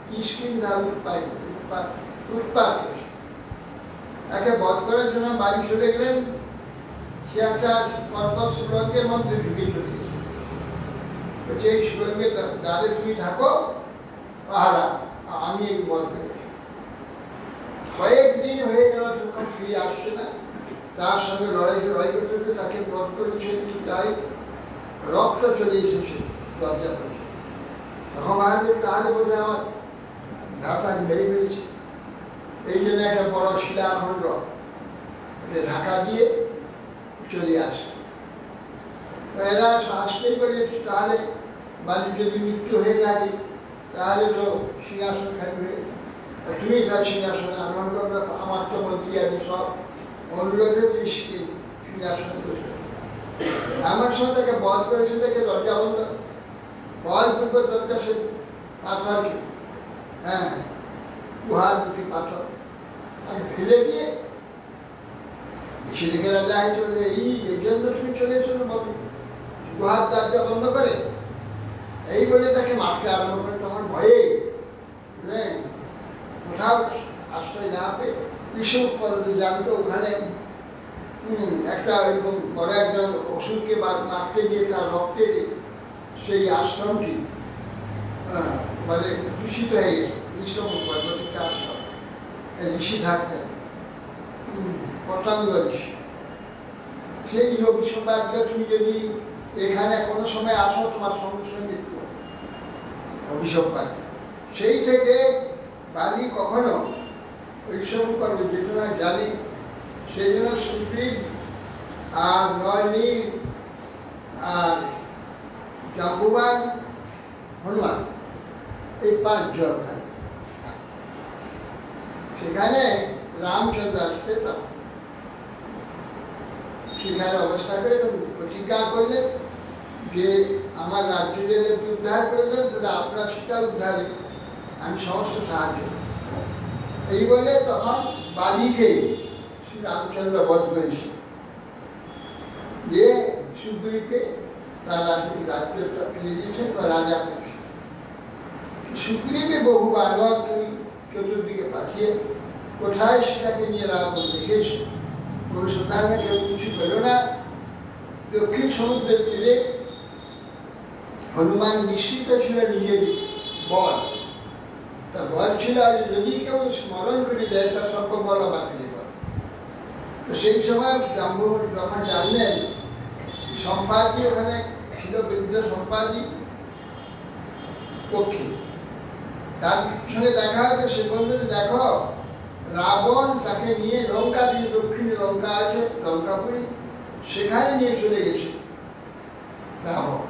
কিষ্কিন্ধার উৎপাত তাকে বধ করার জন্য বাড়ি চলে গেলেন। সে একটা পর্বত সুরঙ্গের মধ্যে ঢুকে চলে গেছে। এই সুরঙ্গের দ্বারে তুমি থাকো পাহারা, আমি এই বধ করে। কয়েকদিন হয়ে গেল যখন ফিরে আসছে না, তার সঙ্গে লড়াই করতে তাকে বধ করেছে। তাই রক্ত চলে এসেছে দরজা করে। তখন ভাববে তাহলে বোধ হয় আমার ঢাকা মেরে ফেলেছে। এই জন্য একটা বড় শিলাখণ্ড ঢাকা দিয়ে চলে আসে। এরা আসতেই করে তাহলে বালির যদি মৃত্যু হয়ে থাকে তাহলে তো সিংহাসন খাইবে, তুমি তার সিংহাসনে আরোহণ করবে। আমার তো মন্ত্রী আছে, সব অনুরোধে তুই সিংহাসনে বসে। আমার সঙ্গে তাকে বধ করেছে, তাকে দরজা বন্ধ বল পূর্ব দরজা সে পাথরকে গুহার দুটি পাথর তাকে ফেলে দিয়ে সেদিকে রাজা চলে। এই জন্য তুমি চলে এসেছো বলো, গুহার দরজা বন্ধ করে এই বলে তাকে মারতে আরম্ভ করে। তখন ভয়ে কোথাও আশ্রয় না পেয়ে ঋষভ পর্বতে জানতো ওখানে একটা এরকম বড় একজন অসুরকে মারতে গিয়ে তার রক্তে সেই আশ্রমটি মানে দূষিত হয়ে গেছে। ঋষভ পর্বতের আশ্রম, ঋষি থাকতেন পতঙ্গ ঋষি। সেই অভিসম্পাদ তুমি যদি এখানে কোনো সময় আসো তোমার সঙ্গে সঙ্গে মৃত্যু অভিসম্পাদ। সেই থেকে বালি কখনো ঋষভ পর্বত যেটা না জানি, সেই জন্য সুগ্রীব আর নয়নী আর জাম্বুবান হনুমান এই পাঁচজন সেখানে রামচন্দ্র আসতে সেখানে অবস্থা করে প্রতিজ্ঞা করলেন যে আমার রাজ্য জেলে উদ্ধার করলেন, তাহলে আপনার সেটা উদ্ধারে আমি সমস্ত সাহায্য। এই বলে তখন বালিকে শ্রী রামচন্দ্র বধ করেছে, যে সুগ্রীবকে তার রাজ্যটা ফিরে দিয়েছেন বা রাজা করেছে। সুগ্রীবে বহু বানর তুমি চতুর্দিকে পাঠিয়ে কোথায় সেটাকে নিয়ে রাবণ দেখেছে, কোন সন্তানে কেউ কিছু পেল না। দক্ষিণ সমুদ্রের তীরে হনুমান নিশ্চিত ছিল নিজের বল, তা বল ছিল যদি কেউ স্মরণ করে দেয় তার সর্ব বল আবার ফিরে পাবে। তো সেই সময় জাম্বুবান যখন জানলেন সম্পাদী ওখানে ছিল, বৃদ্ধ সম্পাদী পক্ষী, তার সঙ্গে দেখা হয়েছে। সে বলবে দেখো রাবণ তাকে নিয়ে লঙ্কা দিয়ে, দক্ষিণে লঙ্কা আছে লঙ্কাপুরী, সেখানে নিয়ে চলে গেছে রাবণ।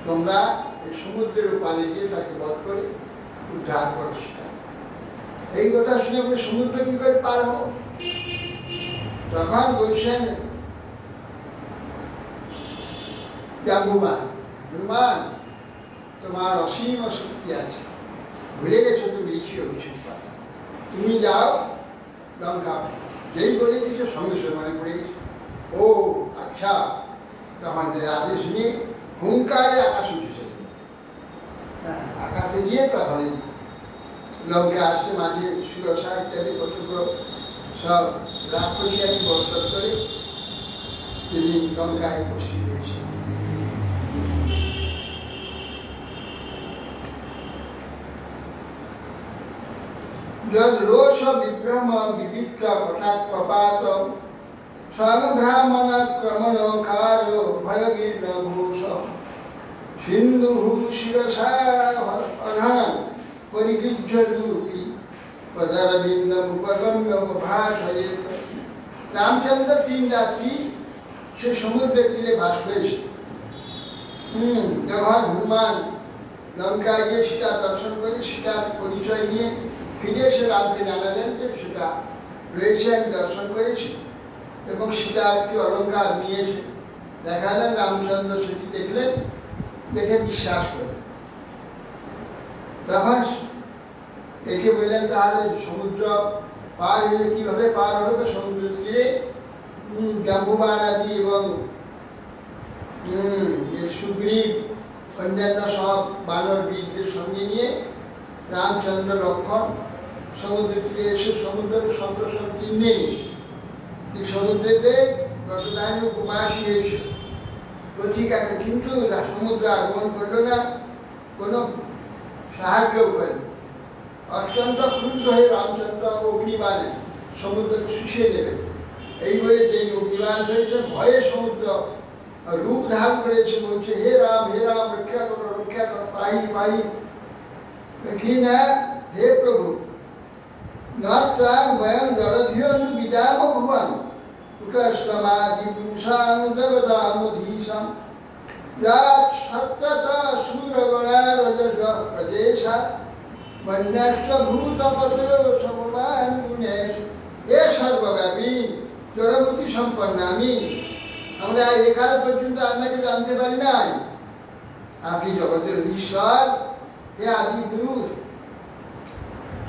তোমরা এই সমুদ্রের পানে গিয়ে তাকে বধ করে উদ্ধার করো। এই কথা শুনে আমরা সমুদ্র কি করে পার হবো? তখন বলছেন জাম্বুবান, হনুমান তোমার অসীম শক্তি আছে, ভুলে গেছো তুমি ঋষি অভিষেক পাতা, তুমি যাও লঙ্কা। যেই বলে কিছু সঙ্গে সঙ্গে মনে পড়ে গেছে, ও আচ্ছা। তখন আদেশ নিয়ে হুঙ্কারে আকাশ উঠেছে, আকাশে গিয়ে তখন লঙ্কা আসতে মাঝে সুরসা ইত্যাদি কতগুলো সব রাক্ষসিয়াকে বস্ত্র করে তিনি লঙ্কায় বসিয়ে দিয়েছে। রোষ বিভ্রম বিবিক্র কটাক্ষপাত সংঘ্রামন ক্রমণকার ভয়গীর্ণ ঘোষ সিন্ধু শিরসা অধান পরিগৃহ্য রূপী পদারবিন্দম উপগম্য ভাষয়েত। রামচন্দ্র 3 রাত্রি সে সমুদ্রের তীরে বাস করেছে। যখন হনুমান লঙ্কায় গিয়ে সীতা দর্শন করে সীতার পরিচয় নিয়ে ফিরে এসে রামকে জানালেন যে সীতা রয়েছে, আমি দর্শন করেছি, এবং সীতা একটি অলঙ্কার নিয়েছে দেখালেন। রামচন্দ্র সেটি দেখলেন, দেখে বিশ্বাস করলেন। তখন দেখে বললেন তাহলে সমুদ্র পার হলে কিভাবে পার হবে? সমুদ্র তীরে জাম্বুবান আদি এবং সুগ্রীব অন্যান্য সব বানর বীরদের সঙ্গে নিয়ে রামচন্দ্র লক্ষ্মণ সমুদ্র তীরে এসে সমুদ্রের সম্প্রসার চিহ্নে সমুদ্রেতে গতদান উপবাসী হয়েছে। তো ঠিক আছে, কিন্তু সমুদ্র আগমন করলো না, কোনো সাহায্যও করেন। অত্যন্ত ক্ষুব্ধ হয়ে রামচন্দ্র অগ্নিবাণে সমুদ্রকে শুষিয়ে দেবে এই বলে যেই অগ্নিবাণ হয়েছে, ভয়ে সমুদ্র রূপ ধারণ করেছে, বলছে হে রাম রক্ষা করো পাহি পাহি। কি না, হে প্রভু নয়ং জলধিয়ন বিদাম ভুবন উটস্তমাদিপুষাং দেবতামধীশাং যাত সত্যতা সুরগণারজস প্রদেশা বন্যাস্য ভূতপত্র সমবান গুণেশ। এ সর্বব্যাপী জড়বুদ্ধি সম্পন্ন আমি, আমরা এখান পর্যন্ত আপনাকে জানতে পারি নাই। আপনি জগতের ঈশ্বর, হে আদি পুরুষ।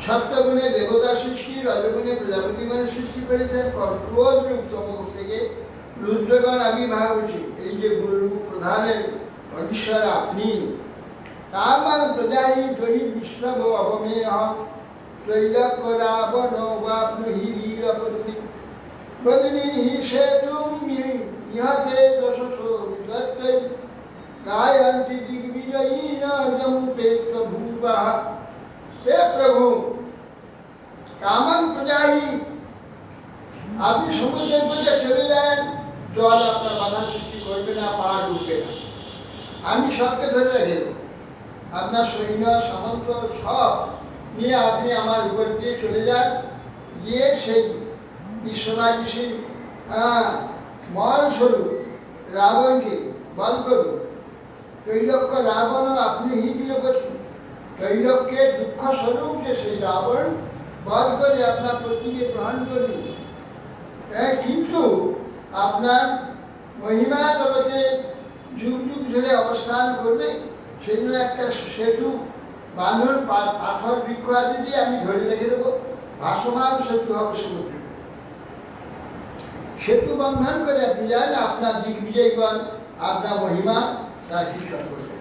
সপ্তগুণে দেবতা সৃষ্টি, রজগুণে প্রজাপতি মানে সৃষ্টি করেছেন, ক্রোধ রূপ তমক থেকে রুদ্রগণ আবির্ভাব হয়েছে। এই যে গুরু প্রধানের অধীশ্বর আপনি। কামান প্রজাহি ত্বয়ি বিশ্রম অবমেহ ত্রৈলোক্য রাবণ বাপ্নুহি বীরপত্নী বদনীহি সেতুম নিহতে দশসো বিদত্তৈ গায়ন্তি দিগ্বিজয়ীন যমুপেত্য ভূপাঃ। হে প্রভু, কামান প্রজাহি, আপনি সমুদ্রের মধ্যে চলে যান, জল আপনার বাধা সৃষ্টি করবে না, পাহাড় উঠবে না, আমি সবকে ধরে রেখে দেবো। আপনার সৈন্য সামন্ত সব নিয়ে আপনি আমার উপর দিয়ে চলে যান, গিয়ে সেই বিশ্বনাথী সেই মল স্বরূপ রাবণকে বধ করুন। ত্রৈলোক্য রাবণ আপনি হি বীরপত্নী, ত্রৈলোক্যের দুঃখ স্বরূপ যে সেই রাবণ বধ করে আপনার পত্নীকে গ্রহণ করবেন। কিন্তু আপনার মহিমা জগতে যুগ যুগ ধরে অবস্থান করবে, সেজন্য একটা সেতু বাঁধন পাথর বৃক্ষ আদি দিয়ে আমি ধরে রেখে দেবো, ভাসমান সেতু হবে সমুদ্রে। সেতু বন্ধন করে আপনি যান, আপনার দিগ্বিজয়গণ আপনার মহিমা তার কীর্তন করবে।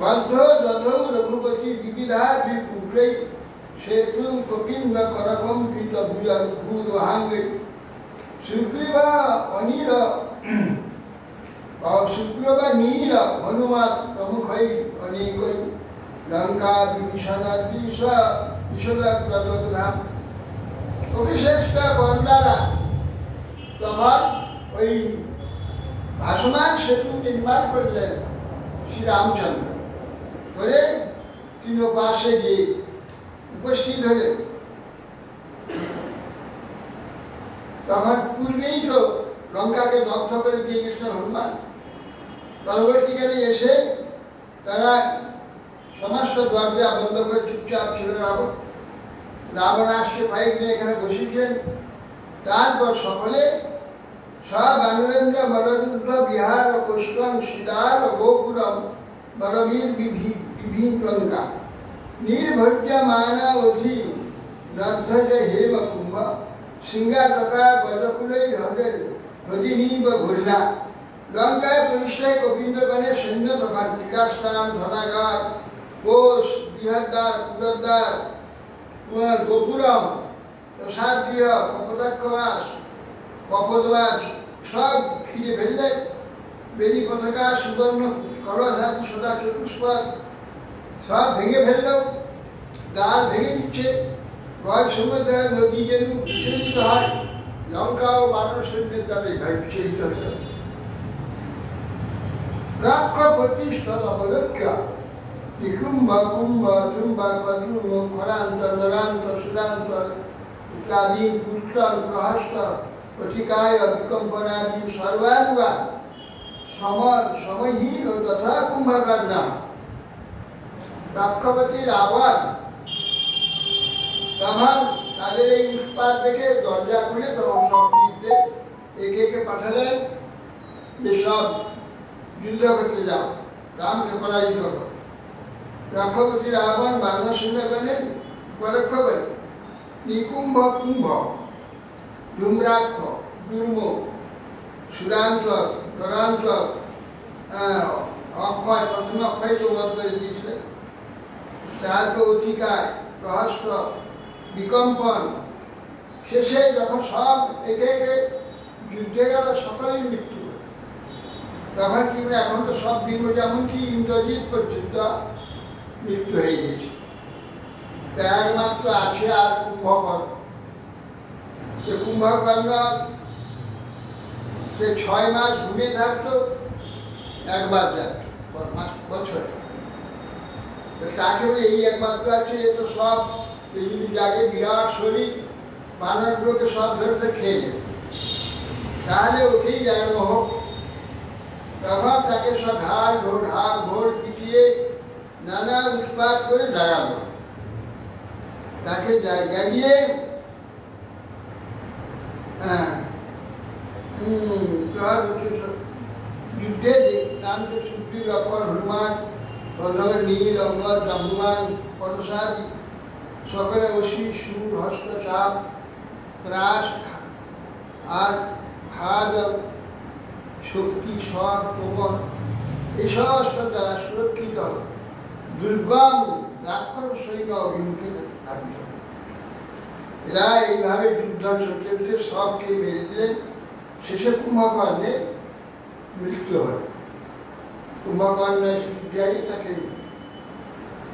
বদ্ধ দধৌ রঘুপতি বিবিধা ত্রিপুত্রৈ সেতু কপিন্দ করকম কৃত ভূরহাঙ্গে শুক্রীব অনিল শুক্রব নীল হনুমান প্রমুখৈ অনেকৈ লঙ্কা বিভীষণাদ্বিষদাম। অভিষেষ্ট কন্দারা তখন ওই ভাসমান সেতু নির্মাণ করলেন শ্রীরামচন্দ্র, করে তিনি পাশে গিয়ে উপস্থিত হলেন। তখন পূর্বেই তো লঙ্কাকে দগ্ধ করে দিয়ে গেছিল হনুমান। পরবর্তীকালে এসে তারা সমস্ত দরজা বন্ধ করে চুপচাপ ছিল রাবণ। রাবণ আসছে কয়েকদিন এখানে বসেছিলেন। তারপর সকলে সব আনন্দ বলদুদ্ধ বিহার ও পুষ্পম সীতার ও গোপুরম বলবীর বিভিন্ন নির্ভজ্য মানা অধি নধ্বজ হেম কুম্ভ সিংহাটকা গজকুলই হ্রদের হদিনীব ঘূর্ণা লঙ্কায় প্রবিষ্টায় গোবিন্দগণের সৈন্য তখন টিকাস্থান ধনাগার কোষ বৃহদ্বার পুরদ্বার গোপুরম প্রসাদ গৃহ কপোতাক্ষবাস কপোতবাস সব ফিরে ফেললেন। বেদি পতাকা সুবর্ণ কলধাতি সদা চতুষ্পদ সব ভেঙে ফেলল। দ্বার ভেঙে দিচ্ছে। গয় সমুদ্র নদী যেন বিচ্ছুরিত হয়, লঙ্কা ও বানর সৈন্যের দ্বারা বিচ্ছুরিত হল। রাক্ষপতিষ্ঠল অবলক্ষ্য নিকুম্ভ কুম্ভ চুম্বা কদ্রুম খরান্ত নরান্ত সুরান্ত ইত্যাদি পুষ্টন প্রহস্ত অধিকায় বিকম্পনাদি সর্বানুবা সময়হীন ও তথা কুম্ভকর্ণা। রাক্ষপতি রাবণ তখন তাদের এই উৎপাত দেখে দরজা খুলে তখন সব বীরদের একে একে পাঠালেন যে সব যুদ্ধ করতে যাও, রামকে পরাজিত করো। রাক্ষপতি রাবণ বানর সৈন্যগণের উপলক্ষ করে নিকুম্ভ কুম্ভ ধূম্রাক্ষ দুর্ম সুরান্তক দরান্তক অক্ষয় প্রথম অক্ষয়কে বধ করে দিয়েছিলেন। তারপর অধিকায় প্রহস্ত বিকম্পন শেষে যখন সব একে একে যুদ্ধে গেল সকলের মৃত্যু। তখন কি এখন তো সব বীর যেমনকি ইন্দ্রজিৎ পর্যন্ত মৃত্যু হয়ে গেছে। একমাত্র আছে আর কুম্ভকর্ণ। কুম্ভকর্ণ সে 6 মাস ঘুমিয়ে থাকতো, একবার যাত বছরে। তাকে এই একমাত্র আছে, এ তো সব যদি জাগে বিরাট শরীর বানরগুলোকে সব ধরে খেয়ে নেবে, তাহলে ওকেই জানানো হোক। তখন তাকে সব ঢাল ঘোর পিটিয়ে নানা উৎপাত করে জাগালো। তাকে জাগিয়ে যুদ্ধে নামতে সুগ্রীব লক্ষ্মণ হনুমান বন্ধবের নীল অঙ্গদ জাম্বুমান পরশাদি সকলে অসি সুর হস্ত চাপ প্রাস আর খাদ শক্তি স্বর কোমল এই সমস্ত দ্বারা সুরক্ষিত দুর্গম রাক্ষস সৈন্য অভিমুখে ধাবিত। এরা এইভাবে যুদ্ধ চলতে সবকে মেরে দিলেন। শেষে কুম্ভকর্ণের মৃত্যু হল। কুম্ভকর্ণের বিদ্যায় তাকে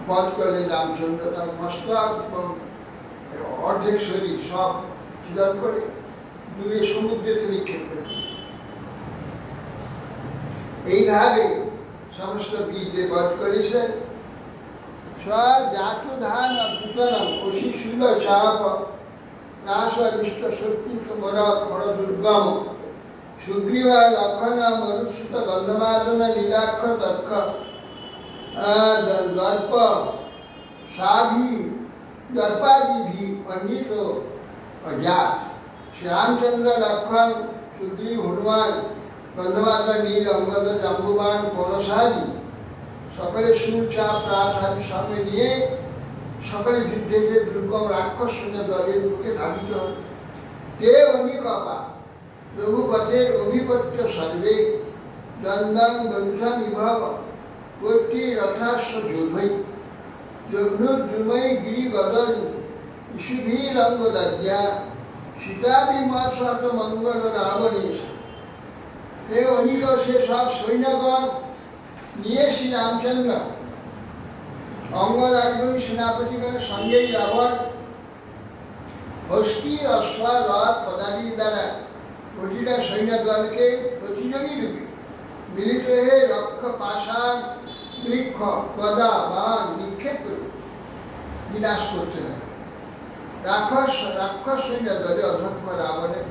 বধ করলেন রামচন্দ্র। তার মস্তক অর্ধেক শরীর সব ছিদন করে দূরে সমুদ্রেতে নিক্ষেপ করে। এইভাবে সমস্ত বীরদের বধ করেছেন। সব জাতু ধান ভূতনম অশিশুল চাপ নাশ অরিষ্ট শক্তি তোমর খড় দুর্গম সুগ্রীব লক্ষণ মরুষিত গন্ধমাদন লীলাক্ষ দক্ষ দর্প সাধি দর্পাদিভি পণ্ডিত অজাত। শ্রীরামচন্দ্র লক্ষণ সুগ্রীব হনুমান গন্ধমাদন নীল অঙ্গদ জাম্বুবান পরশাদি সকলে সুর চাপ প্রাস আদি সামনে নিয়ে সকলে যুদ্ধে যে দুর্গম রাক্ষস সৈন্য দলের বুকে ধাবিত হল। তে অনিকপা রঘুপথের অভিপত্য সর্বে দন্দং দংশন বিভব কর্তি রথাস্ব যোধৈ যজ্ঞুদ্রুমৈ গিরি গদল ইসুভীর অঙ্গ দাজ্ঞা সীতাবিমর্ষত মঙ্গল রাবণেশ। হে অনিক সে সব সৈন্যগণ নিয়ে শ্রী রামচন্দ্র অঙ্গরাজগুলি সেনাপতিগণের সঙ্গেই রাবণ হস্তি অশ্ব রথ পদাদির দ্বারা প্রতিটা সৈন্য দলকে প্রতিযোগী রূপে মিলিত হয়ে রক্ষ পাষাণ বৃক্ষ গদা বাণ নিক্ষেপ করে বিনাশ করতে হবে। রাক্ষস সৈন্য দলে অধ্যক্ষ রাবণের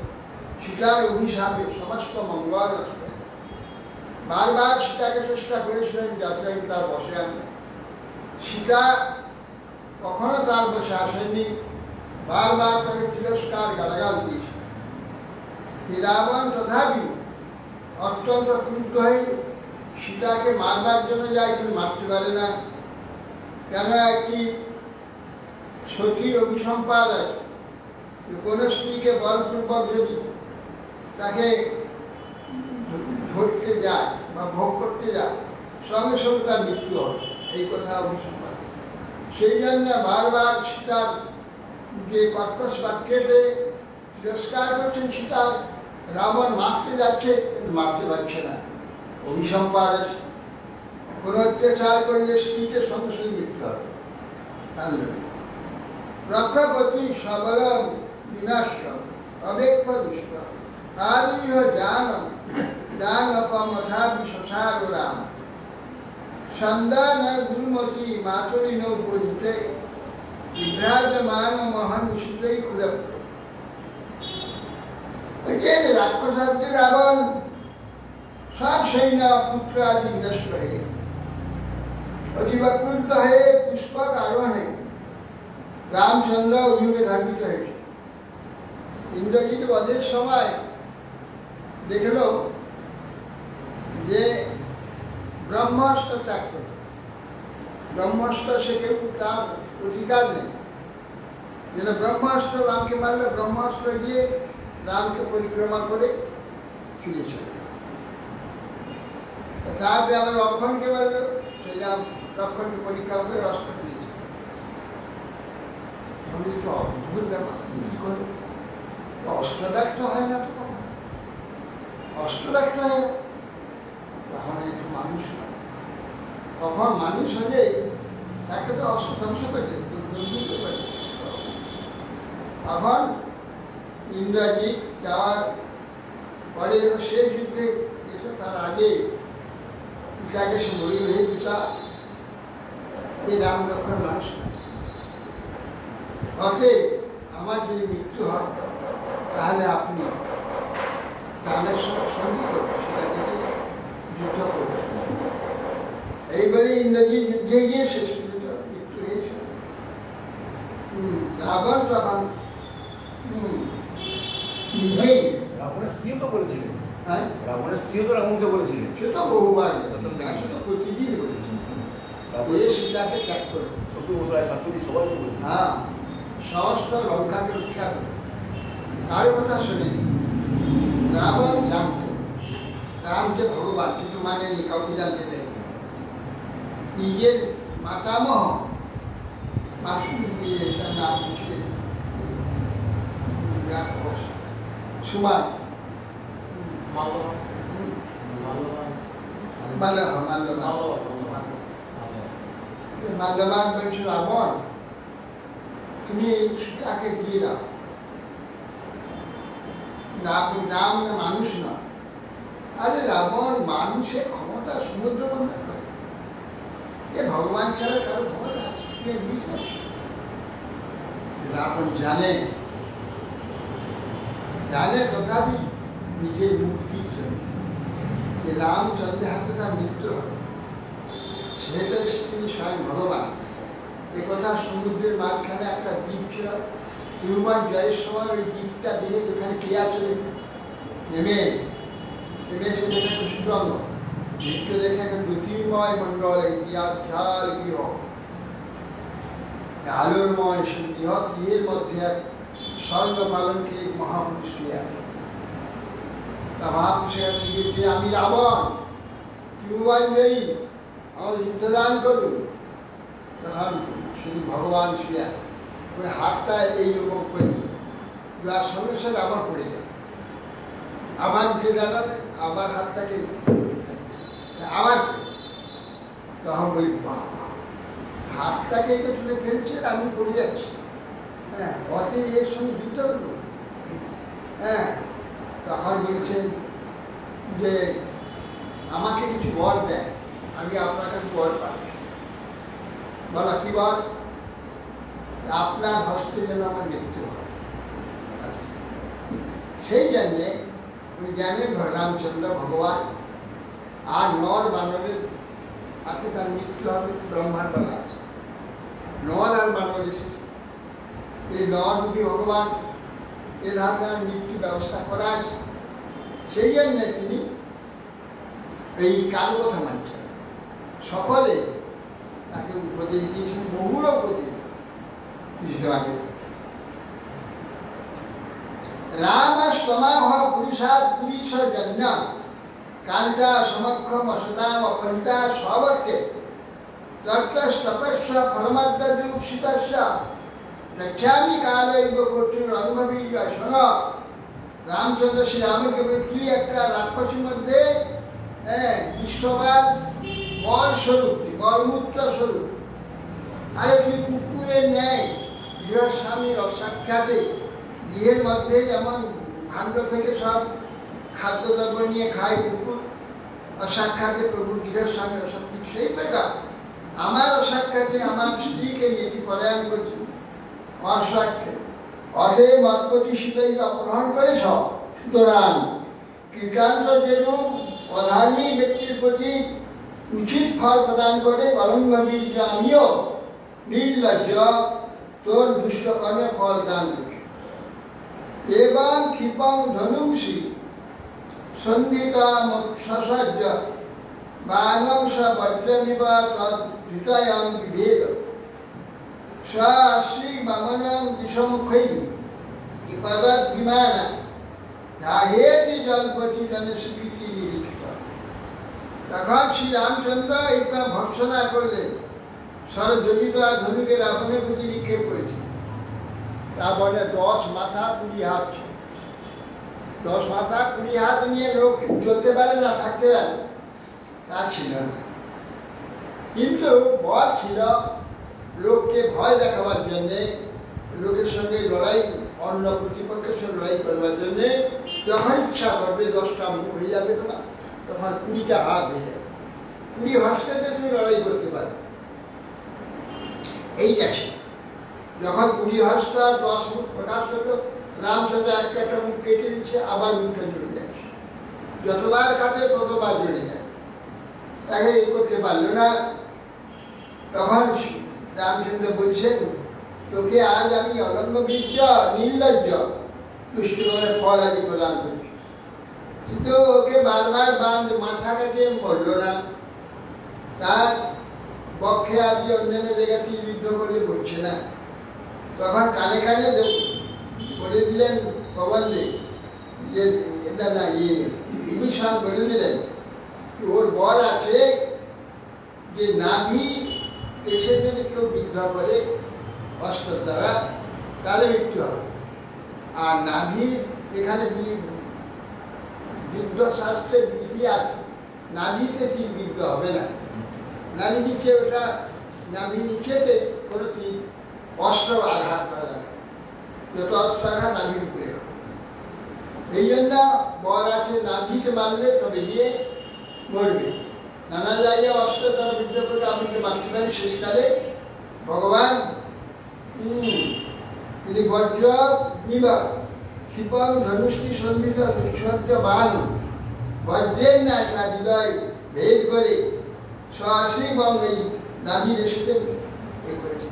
সীতার অভিশাপে সমস্ত মঙ্গল আসবে। বারবার সীতাকে চেষ্টা করেছিলেন যাত্রাকে তার বসে আনবে। সীতা কখনো তার বসে আসেননি, বারবার তাকে তিরস্কার গালাগাল দিয়েছে। রাবণ তথাপি অত্যন্ত ক্রুদ্ধ হয়ে সীতাকে মারবার জন্য যায়, কিন্তু মারতে পারে না। কেন? একটি সতীর অভিসম্পাদ আছে, কোন স্ত্রীকে বলপূর্বক যদি তাকে ধরতে যায় বা ভোগ করতে যায়, সঙ্গে সঙ্গে তার মৃত্যু হবে, এই কথা অভিসম্পাদ। সেই জন্য বারবার সীতার যে কর্কশ বাক্যেতে তিরস্কার করছেন সীতা, রাবণ মারতে যাচ্ছে কিন্তু মারতে পারছে না, অভিসম্পাদ আছে। কোন অত্যাচার করলে স্ত্রীকে সঙ্গে সঙ্গে মৃত্যু হবে। রক্ষপতি সবল বিনাশ অবেক্ষ দুষ্ট আদিহ জানম জানপমথাপি সসার রাম সন্দান দুর্মতি মাতুরিন পুরিতে বিভ্রাজমান মহান শীতই ক্ষুরপ্ত। রাক্ষসাব্দে রাবণ সব সৈন্য পুত্র আদি নষ্ট হয়ে অতীব ক্রুদ্ধ হয়ে পুষ্পক আরোহণে রামচন্দ্র অভিযোগে ধার্মিত হয়েছে। ইন্দ্রজিৎ বধের সময় দেখল যে ব্রহ্মাস্ত্র ত্যাগ করে, ব্রহ্মাস্ত্র সে কেউ তার অধিকার নেই, যেন ব্রহ্মাস্ত্র রামকে মারলে ব্রহ্মাস্ত্র দিয়ে রামকে পরিক্রমা করে ফিরে চলে। তারপরে আবার লক্ষণকে মারল, সেই রাম লক্ষণকে পরীক্ষা করে অস্ত্র ফিরেছে। অদ্ভুত ব্যাপার, কি করে অস্ত্র ব্যক্ত হয় না, তো অস্ত্র ব্যক্ত হয় তখন একটু মানুষ হয়। তখন মানুষ হলে তাকে তো অস্ত্র ধ্বংস করে পারে। তখন ইন্দ্রজিৎ যাওয়ার পরে যখন সেই যুদ্ধে গেছে, তার আগে পিতাকে সে বলি, হে পিতা, এই রাম লক্ষণ মানুষ না, ওকে আমার যদি মৃত্যু হয় তাহলে আপনি রামের সঙ্গে সন্ধি করবেন, সেটাকে যুদ্ধ করবেন। এইবারে ইন্দ্রজিৎ যুদ্ধে গিয়ে শেষ পর্যন্ত মৃত্যু হয়েছে। রাবণ তখন নিজেই রাবণের স্ত্রীও তো বলেছিলেন, হ্যাঁ রাবণের স্ত্রীও তো রাবণকে বলেছিলেন, সে তো বহুবার প্রতিদিন বলেছেন সীতাকে ত্যাগ করে। শ্বশুর মশাই শাশুড়ি সবাই তো বলেছেন। হ্যাঁ, সমস্ত লঙ্কাকে রক্ষা করে। তার কথা শুনে রাবণ জানত রামকে ভগবান, কিন্তু মানেনি, কাউকে জানতে দেয়। নিজের মাতামহ মাসুদ দিয়ে তার নাম হচ্ছে সুমান মাল্যবান বলছে, রাবণ তুমি সীতাকে দিয়ে দাও, রাম মানুষ না। আরে রাবণ মানুষের ক্ষমতা সমুদ্র বন্ধন করে, এ ভগবান ছাড়া কারো ক্ষমতা রাবণ জানে তথাপি নিজের মুক্তির জন্য যে রামচন্দ্রের হাতে তার মৃত্যু হবে, সেটা তিনি স্বয়ং ভগবান। এ কথা সমুদ্রের মাঝখানে একটা দ্বীপ ছিল, তিরুমান জয়ের সময় ওই দ্বীপটা দিয়ে যেখানে ক্রিয়া চলে নেমে এসে দেখে সুরঙ্গ দৃশ্য দেখে একটা জ্যোতির্ময় মন্ডল, বিশাল গৃহ, আলোরময় সেই বৃহৎ গৃহের মধ্যে এক স্বর্ণ পালনকে এক মহাপুরুষ শুয়ে আছে। তা মহাপুরুষের কাছে গিয়ে যে আমি রাবণ, তিরুমান নেই, আমার যুদ্ধদান করুন। তখন শ্রী ভগবান শুয়ে আছে, ওই হাতটা এইরকম করে যার সঙ্গে সঙ্গে আবার পড়ে গেল, আবার উঠে দাঁড়ালে আবার হাতটাকে আবার, তখন বলি বাবা, হাতটাকে তুলে ফেলছে, আমি পড়ে যাচ্ছি। হ্যাঁ, পথে এর সঙ্গে যুদ্ধ করবো। হ্যাঁ, তখন বলছেন যে আমাকে কিছু বর দেন, আমি আপনার কাছে বর পাই। বলা কি বর? আপনার হস্তে যেন আমার মৃত্যু হয়। সেই জন্যে উনি জানেন রামচন্দ্র ভগবান, আর নর বানরের হাতে তার মৃত্যু হবে, ব্রহ্মার বলা আছে। নর আর বানর এসেছে, এই নর রূপী ভগবান এর হাতে আর মৃত্যু ব্যবস্থা করা আছে। সেই জন্য তিনি এই কার কথা মানছেন, সকলে তাকে উপদেশ দিয়েছেন, বহুল উপদেশ কৃষ্ণকে। রাম স্তমাহ পুরুষাৎ পুরুষ জন্য কান্তা সমক্ষম অসতাম অপন্তা স্ববর্তে তপস্য পরমদ্দূষিতস্য দক্ষামি কালৈব কর্তুর অনুভবী শোন। রামচন্দ্র শ্রী রামকে কি একটা রাক্ষসীর মধ্যে বিশ্ববাদ মল স্বরূপ, মলমূত্র স্বরূপ। আরে তুই কুকুরের ন্যায় গৃহস্বামীর অসাক্ষাতে গৃহের মধ্যে যেমন ভাণ্ড থেকে সব খাদ্যদ্রব্য নিয়ে খায় কুকুর, অসাক্ষাতে প্রভু গৃহস্বামী অসাক্ষী, সেই প্রকার আমার অসাক্ষাতে আমার স্ত্রীকে নিয়ে তুই পলায়ন করছি অস্বার্থে। অথে মতপতি সীতাই অপহরণ করে সব। সুতরাং কৃতান্ত যেরূপ অধার্মী ব্যক্তির প্রতি উচিত ফল প্রদান করে, অলঙ্ঘবী যে আমিও নির্লজ্জ তোর দুষ্টকর্মে ফল দান করি। এবং ক্ষিপং ধনুংসি সন্ধিতা সসজ্জ বানং স বজ্রনিবা তদ্ধিতায়ং বিভেদ শ্রী বামনং দিশমুখৈ বিপদৎ বিমান ধাহেতি জলপতি জনস্বীকৃতি নিরীক্ষিত। তখন শ্রী রামচন্দ্র এটা ভর্সনা করলেন, সরযোজিত আর ধনুকে রাবণের প্রতি নিক্ষেপ করেছে। রাবণের 10 মাথা 20 হাত ছিল। 10 মাথা 20 হাত নিয়ে লোক চলতে পারে না, থাকতে পারে, তা ছিল না। কিন্তু বর ছিল লোককে ভয় দেখাবার জন্যে, লোকের সঙ্গে লড়াই, অন্য প্রতিপক্ষের সঙ্গে লড়াই করবার জন্যে। যখন ইচ্ছা করবে 10টা মুখ হয়ে যাবে তোমার, তখন 20টা হাত হয়ে যাবে, 20 হস্তে তুমি লড়াই করতে পারবে। এইটা ছিল। যখন 20 হস্ত আর 10 মুখ প্রকাশ করলো, রামচন্দ্র একটা মুখ কেটে দিচ্ছে, আবার মুখটা জুড়ে যাচ্ছে। যতবার কাটে ততবার জুড়ে যায়, তাকে করতে পারলো না। তখন রামচন্দ্র বলছেন, তোকে আজ আমি অলঙ্ঘ বীর্য নির্লজ্জ দুষ্টকর্মের ফল আদি প্রদান করছি। কিন্তু ওকে বারবার মাথা কেটে মরল না, তার পক্ষে আদি অন্যান্য জায়গাতে যুদ্ধ করে মরছে না। তখন কানে কানে বলে দিলেন প্রবন্ধে যে এটা না বিভীষণ বলে দিলেন, ওর বল আছে যে নাভি এসে যদি কেউ বিদ্ধ করে অস্ত্র দ্বারা, তাহলে মৃত্যু হবে। আর নাভি এখানে যুদ্ধ শাস্ত্রের বিধি আছে, নাভিতে ঠিক বিদ্ধ হবে না। নাভি নিচে ওটা, নাভি নিচেতে কোনো অস্ত্র আঘাত করা যাবে, যত অস্ত্র আঘাত নাভির উপরে হবে। এই জন্য বল আছে, নাভিকে মারলে তবে গিয়ে মরবে। নানা জায়গায় অস্ত্র দ্বারা বিদ্ধ করে আমাকে মারতে পারি। শেষকালে ভগবান তিনি বজ্র নিবা ক্ষিপং ধনুষ্টি সন্ধিত নিঃসর্গ বাণ বজ্রের না তার হৃদয় ভেদ করে সশ্রীবং এই নাভির এসেতে করেছে।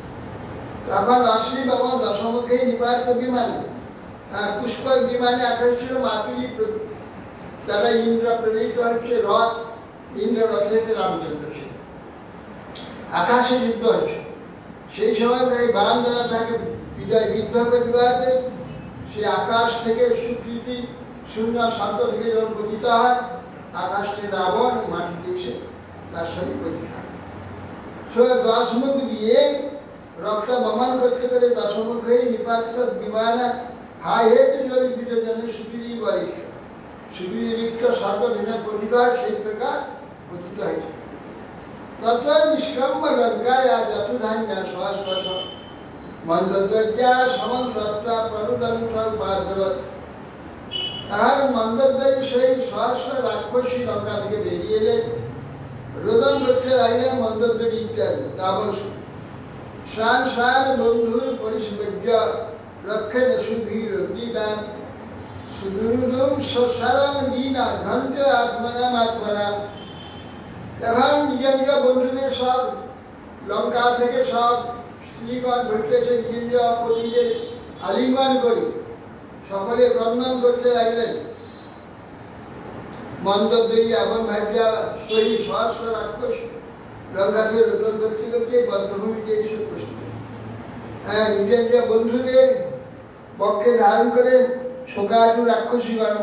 তখন অশ্রী বাবা দশমুখে নিপাত বিমানে, পুষ্পক বিমানে আকাশের মাতুরি তারা ইন্দ্র প্রেরিত হচ্ছে রথ, ইন্দ্র রথেতে রামচন্দ্র ছিল। আকাশে যুদ্ধ হচ্ছে, সেই সময় তাই বারান্দারা তাকে বিজয় বিদ্ধ করে দেওয়াতে সে আকাশ থেকে স্বীকৃতি শূন্য শব্দ থেকে যখন পতিত হয়, আকাশ থেকে রাবণ মাটিতে এসে তার সঙ্গে পতিত হয়। 10 মুখ দিয়ে রক্ত বমন করতে করে দশমুখে নিপাত বিমান হাই হেতু জলিত জন্য সুপিরি বলিষ্ঠ সুপিরি রিক্ত সর্বদিনে পতিত হয়, সেই প্রকার পতিত হয়েছে। তত নিষ্ক্রম্য লঙ্কায় যতুধান্য সহস্রত মন্দদ্রজ্ঞা সমন্ত্রা প্ররুদন্থর বাদরত। তাহার মন্দদ্রী সেই সহস্র রাক্ষসী লঙ্কা থেকে বেরিয়ে এলেন, রোদন করতে লাগলেন মন্দদ্রী ইত্যাদি রাবণ। শান শান বন্ধুর পরিসবেজ্য রক্ষেণ সুভীর অগ্নিদান সুদূরদূর সসারং দীনা ঘন্ট আত্মনা। এখন নিজ নিজ বন্ধুদের সব লঙ্কা থেকে সব স্ত্রীগণ ঘুরতেছে নিজ নিজ পতিদের আলিঙ্গন করে সকলে বর্ণন করতে লাগলেন। মন্দোদয়ী এমন ভাবিয়া সহি সহস্র রাক্ষস লঙ্কাকে রোদন করতে করতে বদ্ধভূমিতে এসে উপস্থিত। হ্যাঁ, নিজ নিজ বন্ধুদের পক্ষে ধারণ করে শোকাটু রাক্ষসীগণ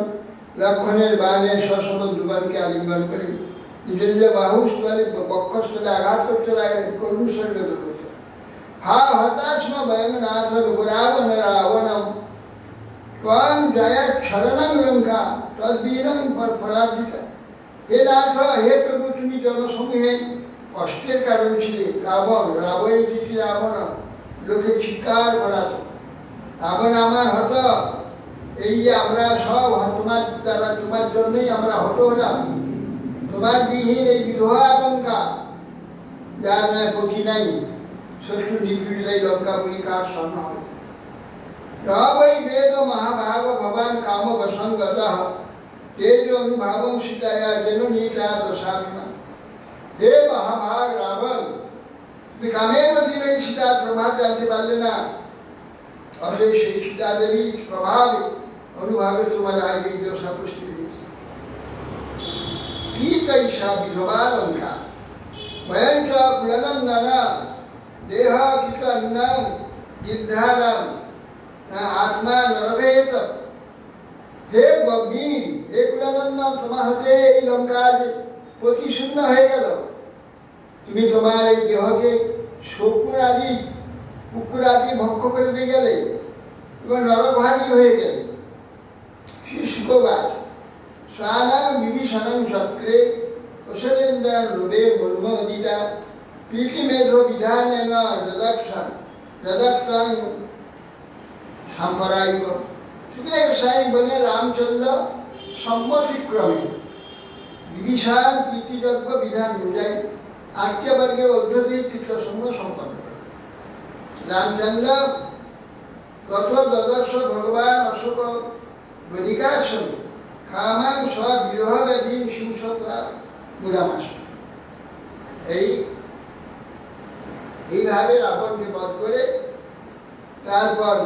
লক্ষণের বাণে স্বস্ব বন্ধুগণকে আলিঙ্গন করে নিজ নিজ বাহুস্থলে বক্ষস্থলে আঘাত করতে লাগলেন, করুণ শরীরে করতে। হা হতাশ্ম বয়ং নাথ রঘুরাবণ রাবণম ত্বং জয়ক্ষরণং লঙ্কা তদ্বীরং পরাজিতা। হে নাথ, হে প্রভু, তুমি জনসমূহে কষ্টের কারণ ছিলে। রাবণ রাবণ লোকে চিৎকার করাত, রাবণ আমার হত। এই যে আমরা সব তোমার দ্বারা, তোমার জন্যই আমরা হত হলাম। তোমার বিহীন এই বিধবা লঙ্কা, যার নয় পতি নাই, শত্রু নিপীড়িত লঙ্কা বলি কার স্বর্ণ হবে। वै वेद महाभाग भवान काम वसंगत तेज अनुभावं सीताया जननीता दशामिमा। हे महाभाग रावण, তুমি কামের মধ্যে এই সীতার প্রভাব জানতে পারলে না, অতএব সেই সীতা দেবীর প্রভাব অনুভাবে তোমার আগে এই দশা পুষ্টি দিয়েছে। কি কৈশা বিধবা লঙ্কা বয়ং চ পুরনন্দনা দেহ কৃতন্নম গির্ধারম আত্মা নরভেত। হে বীর, হে কুলানন্দন, তোমার হাতে এই লঙ্কা পতি শূন্য হয়ে গেল। তুমি তোমার এই দেহকে কুকুর আদি ভক্ষ করে দিয়ে গেলে এবং নরভাগী হয়ে গেলে। শুষ্কবাদ স্বানাং বিভীষণং চক্রে কুশলেন্দ্রান রূপে মর্মদিতা প্রীতিমেধ বিধানেন যদাক্ষাং সাম্পরায়িক। সুতরাং সাই বলে রামচন্দ্র সম্মতিক্রমে বিভীষণ প্রীতিযজ্ঞ বিধান অনুযায়ী আর্যবর্গের অধ্যধিক কৃষ্ণসঙ্গ সম্পন্ন করে। রামচন্দ্র তথ দদর্শ ভগবান অশোক গরিকার সঙ্গে খামাং স্ববিরহ ব্যাধি সিংসতা মুরামাস। এইভাবে রাবণকে বধ করে তারপর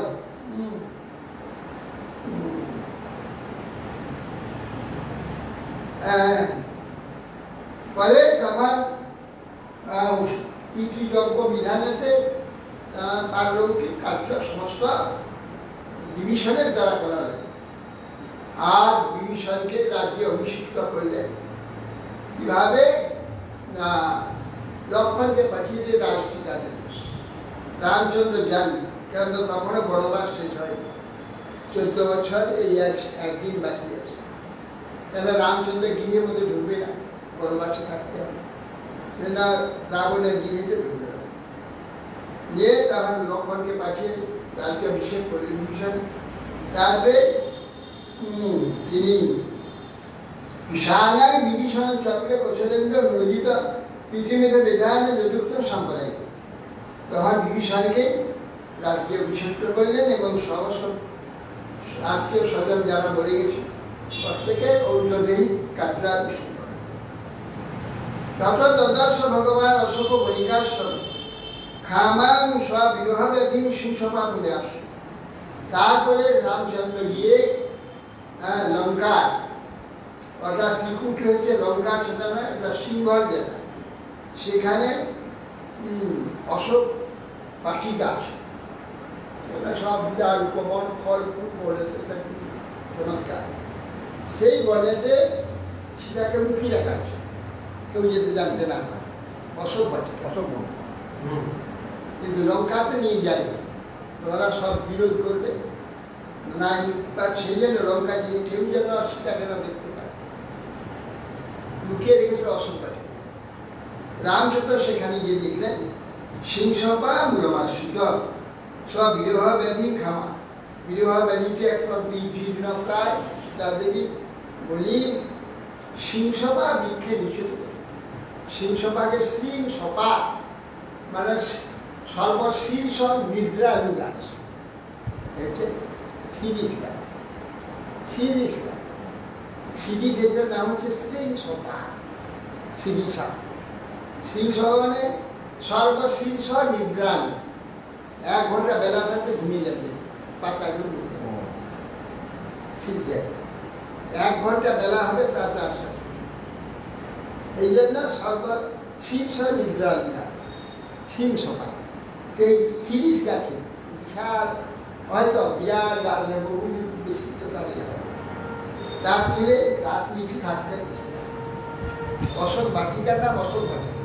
পরে তখন পিতৃযজ্ঞ বিধানেতে পারলৌকিক কার্য সমস্ত বিভীষণের দ্বারা করা লাগে। আর বিভীষণকে রাজ্যে অভিষিক্ত করলেন। কিভাবে না, লক্ষণকে পাঠিয়ে দিয়ে রাজটিকা দেন। রামচন্দ্র জানি, কেন তখনও বনবাস শেষ হয়, 14 বছর এই একদিন বাকি আছে। কেন রামচন্দ্র গৃহের মধ্যে ঢুকবে না, বনবাসে থাকতে হবে না, রাবণের গৃহেতে ঢুকবে না। নিয়ে তখন লক্ষণকে পাঠিয়ে রাজ্য অভিষেক করলেন বিভীষণ। তারপরে তিনি বিশালাং বিভীষণ চক্রে কৌশলেন্দ্র নজিত পৃথিবীতে বিধানে যুক্ত সম্প্রদায়। তখন বিভীষণকে রাজ্যে অভিষিক্ত করলেন এবং সমস্ত আত্মীয় স্বজন যারা মরে গেছে প্রত্যেকে ঔষধেই কার্যাভিষেক করেন। তত দদর্শ ভগবান অশোক বণিকাশ্রম খামাং স্ববিরহ ব্যাধি সিংসভা বলে আসে। তারপরে রামচন্দ্র গিয়ে লঙ্কা, অর্থাৎ ত্রিকুট হয়েছে লঙ্কা, সেটা নয়, এটা সিংহল যেটা, সেখানে অশোক পাটিকা আছে, এটা সব বিরাট উপবন, ফল ফুল পড়েছে, চমৎকার। সেই বনেতে সেটাকে লুকিয়ে রাখা আছে, কেউ যেতে জানতে না পারে। অশোক পাটিকা, অশোক বন। কিন্তু লঙ্কাতে নিয়ে যায়, ওরা সব বিরোধ করবে না, সেই জন্য লঙ্কা দিয়ে কেউ যেন সীতাকে না দেখতে পায়, লুকিয়ে রেখেছিল অশোক পাটিকা। রামচন্দ্র সেখানে গিয়ে দেখলেন সিংসভা মূলমাসিত সব বিরহ ব্যাধি খামা। বিরহ ব্যাধিটি একটা বিঘ্ন প্রায় সীতাদেবী বলি সিংসভা বৃক্ষে নিষেধ করে। সিংসভাকে শ্রীং সপা মানে সর্বশীর্ষ নিদ্রালু গাছ, সিরিজ গাছ। সিরিজ না, সিরিজ এটার নাম হচ্ছে শৃঙ্খলা। সিরিসা শৃঙ্খলা মানে সর্বশীর্ষ নিদ্রাণ। 1 ঘন্টা বেলা থাকতে ঘুমিয়ে যাবে পাতাগুলো। সিরিজ 1 ঘন্টা বেলা হবে তারপরে আসা। এই জন্য সর্বশীর্ষ নিদ্রাণ গাছ শৃঙ্খলা। সেই সিরিজ গাছে বিশাল, হয়তো বিরাট গাছ, বহু বিস্তৃততা তার তুলে তার নিচে থাকতে অসল বাটিকার নাম অসল বাটিকা।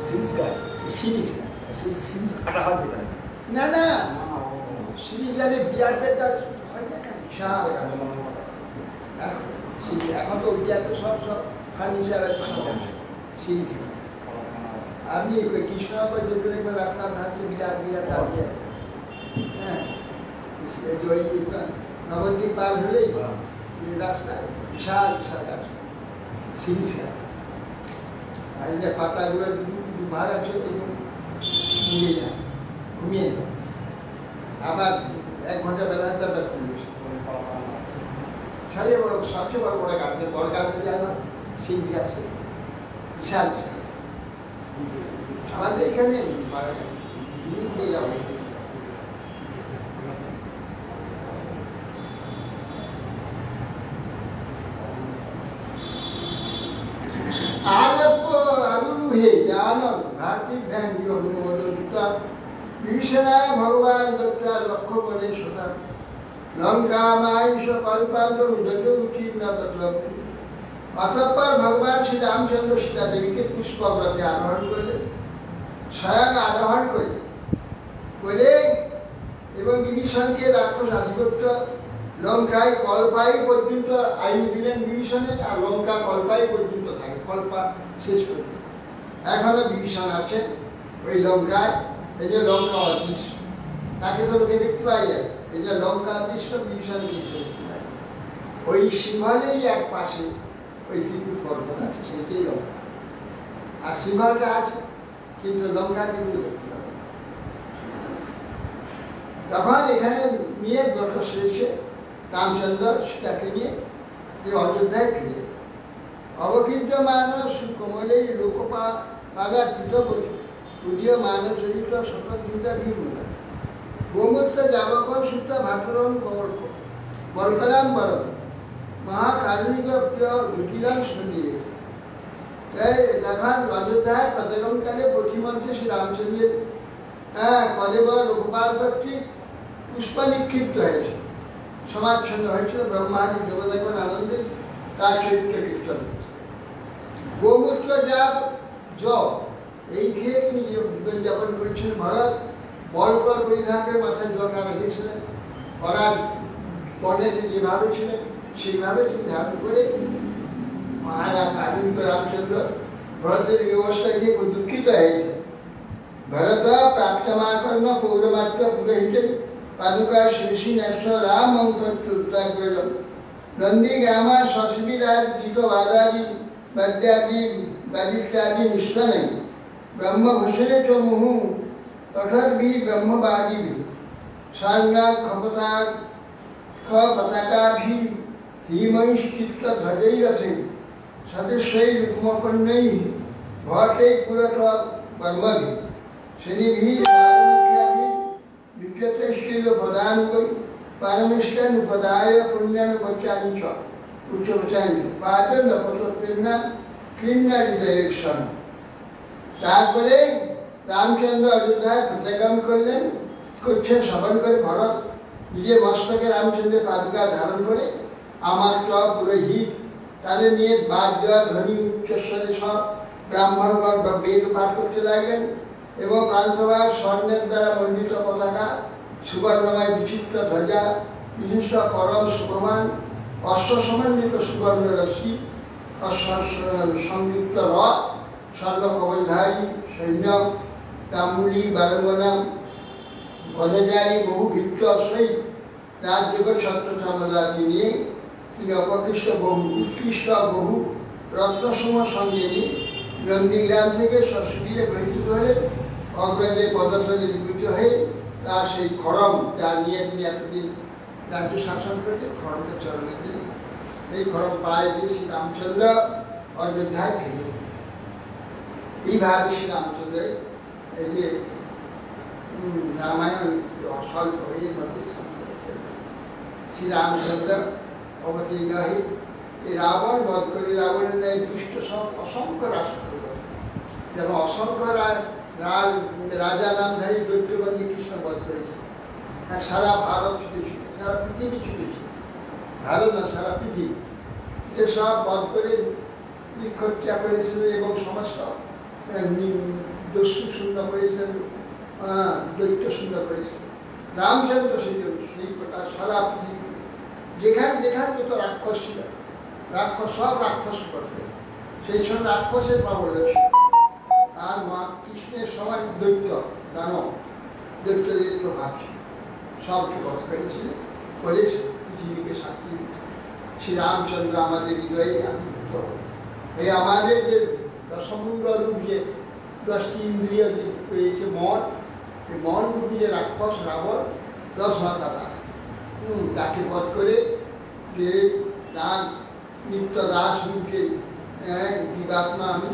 সিরিজ গাছ, সিরিজ গাছ। সিরিজ কাটা হবে না। না না, সিরিজ গাছে বিরাটের গাছ হয় না, বিশাল গাছ। এখন তো ওইটা তো সব ফার্নিচার সিরিজ গাছ। আমি কৃষ্ণনগর যেতে দেখবেন রাস্তার ধারে বিরাট বিরাট গাছ আছে। হ্যাঁ, ওই নবদ্বীপ পার হলেই রাস্তায় বিশাল বিশাল গাছ সিরিজ গাছ। আর এই যে পাতাগুলো দুভাগ আছে, ঘুমিয়ে যায়, ঘুমিয়ে যায়। আবার 1 ঘন্টা বেলা তারপর খুলবে। সারিয়ে বড়, সবচেয়ে বড় বড় গাছ, বড় গাছ যেন সিরিজ গাছ, বিশাল বিশাল। আমাদের এখানে বিভীষণায় ভগবান দত্তা লক্ষ্য করে সদা লঙ্কা মায়ুষ কল্পান্তম যদুচি না বদলাম। অতঃপর ভগবান শ্রী রামচন্দ্র সীতা দেবীকে পুষ্পব্রতে আরোহণ করলেন, স্বয়ং আরোহণ করে এবং বিভীষণকে রাক্ষস আধিপত্য লঙ্কায় কল্পাই পর্যন্ত আয়ু দিলেন বিভীষণের। আর লঙ্কা কল্পাই পর্যন্ত থাকে, কল্পা শেষ পর্যন্ত। এখনো বিভীষণ আছে ওই লঙ্কায়। এই যে লঙ্কা অদৃশ্য, তাকে তো লোকে দেখতে পাই যায়। এই যে লঙ্কা অদৃশ্য, বিভীষণকে দেখতে পাই। ওই সিংহলেরই এক পাশে ওই ত্রিকুট পর্বত আছে, সেইটাই লঙ্কা। আর সিংহলটা আছে, কিন্তু লঙ্কা কিন্তু দেখতে পাবে। তখন এখানে নিয়ে দশরথ শেষে রামচন্দ্র সীতাকে নিয়ে যে অযোধ্যায় ফিরে অবকৃত মানস কোমলেই লোকপা পাগা কৃত তুদীয় মানসরিত শতদ্রুতা ভীমুল গোমূত্র যাবক সূত্র ভাতরণ কবর্ক বলকলাম বরণ মহাকারণিক জটিলাম সন্ধিয়ে। তখন অযোধ্যায় পদগমকালে পথিমধ্যে শ্রী রামচন্দ্রের কদেবর রঘুপাল কর্তৃক পুষ্প নিক্ষিপ্ত হয়েছে, সমাচ্ছন্ন হয়েছিল। ব্রহ্মাদি দেবতাগণ আনন্দে তার চরিত্র কীর্তন। গোমূত্র জাপ এই খেয়ে তিনি জীবনযাপন করেছিলেন। ভরত বলকর পরিধান করে মাথায় জলটা রেখেছিলেন। পরাগ বনেতে যেভাবে ছিলেন সেইভাবে তিনি ধারণ করে মহারাজ আনন্দ রামচন্দ্র ভরতের এই অবস্থায় গিয়ে খুব দুঃখিত হয়েছে। ভরত প্রাপ্তমাকর্ণ পৌরমাত্র পুরোহিতে পাদুকা শ্রী ন্যাস রাম উত্তর করিল। নন্দী গ্রামা সশিবিরাজ জিত বাদাদি বাদ্যাদি বাদিত্যাদি নিষ্ঠানে ব্রহ্মভূষণে চ মুহু তথদ্ভি ব্রহ্মবাদিভি স্বর্ণা খপতার পতাকাভি হিমৈশ্চিত্ত ধ্বজৈরথে সদস্যৈ রুক্মকন্যৈ ভটৈ পুরট কর্মভি শনিভি পারমুখ্যাভি বিক্রতৈশ্চিল পদানুগৈ পারমিষ্টান উপদায় পুণ্যানুপচানি চ উচ্চপচানি পাদ নপতোত্তীর্ণা কীর্ণা হৃদয়েশ্বর। তারপরে রামচন্দ্র অযোধ্যায় প্রত্যাগমন করলেন, করছেন শ্রবণ করে। ভরত নিজের মস্তকে রামচন্দ্রের পাদুকা ধারণ করে আমার পুরোহিত তাদের নিয়ে বাদ্য ধ্বনি উচ্চস্বরে সব ব্রাহ্মণগণ বেদ পাঠ করতে লাগলেন এবং প্রান্তভাগ স্বর্ণের দ্বারা মণ্ডিত পতাকা, সুবর্ণময় বিচিত্র ধ্বজা, বিশিষ্ট করম শুভমান, অশ্ব সমন্বিত সুবর্ণ রশ্মি, সংযুক্ত রথ, স্বর্ণ কবলধারী সৈন্য, তাম্বুলি বারঙ্গনা পদচারী বহু ভিত্ত সহিত রাজযোগের ছত্র চামদাকে নিয়ে তিনি অপকৃষ্ট বহু উৎকৃষ্ট বহু রত্নসমূহ সঙ্গে নিয়ে নন্দীগ্রাম থেকে সশরীরে পরিচিত হলে অগ্রজের পদতলে নিবৃত হয়ে তার সেই খড়ম যা নিয়ে তিনি এতদিন রাজ্য শাসন করে খড়গের চরণে দিলেন। এই খড়গ পায়ে দিয়ে শ্রী রামচন্দ্র অযোধ্যায় ফিরে এইভাবে শ্রী রামচন্দ্র এই যে রামায়ণ স্বল্প এর মধ্যে শ্রী রামচন্দ্র অবতীর্ণ হয়ে এই রাবণ বধ করে রাবণের ন্যায় দুষ্ট সব অসংখ্য রাষ্ট্র যেমন অসংখ্য রাজা নামধারী দৈত্যবন্দী কৃষ্ণ বধ করেছে। সারা ভারত ছুটেছিল, সারা পৃথিবী ছুটেছিল, ভারত না সারা পৃথিবী এসব বধ করে নিক্ষত্রিয়া করেছিল এবং সমস্ত দস্যু শূন্য করেছিলেন, দৈত্য শূন্য করেছিলেন। রামচন্দ্র সেই প্রকার সারা পৃথিবী যেখানে যেখানে যত রাক্ষস ছিল, রাক্ষস সব রাক্ষস করতেন। সেই সময় রাক্ষসের প্রাবল্য ছিল। আর মা কৃষ্ণের সময় দৈত্য দানব দৈত্যদের প্রভাব ছিল, সবকে বধ করেছিলেন, করেছে পৃথিবীকে শান্তি। শ্রী রামচন্দ্র আমাদের হৃদয়ে আবির্ভূত এই আমাদের যে দশমূল রূপ যে 10টি ইন্দ্রিয় যে পেয়েছে মন, এই মন রূপী যে রাক্ষস রাবণ 10 মাথা তাকে বধ করে যে তার নিত্য দাস রূপে জীবাত্মা আমি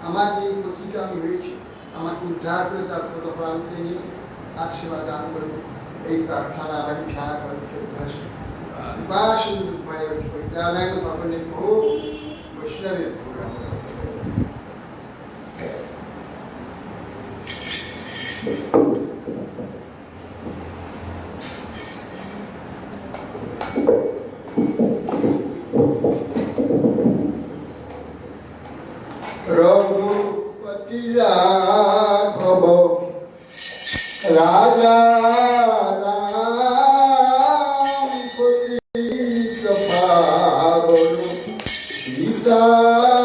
আমার যে পতিত আমি হয়েছি আমাকে উদ্ধার করে তার পদপ্রান্তে নিয়ে তার সেবা দান করব, এই প্রার্থনা আমি ছায়া করে বিদ্যালয় ভবনের ভোগ বৈষ্ণবের ভোগ রঘুপতি রাঘব রাজা রাম পতিত পাবন সীতারাম।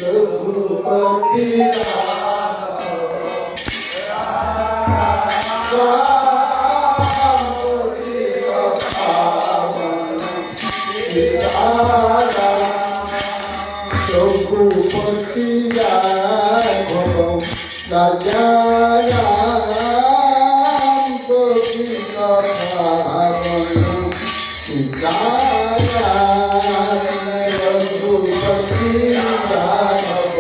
রঘুপতি রঘুপতি রাঘব রাজা রাম পতিত পাবন সীতারাম। রঘুপতি রাঘব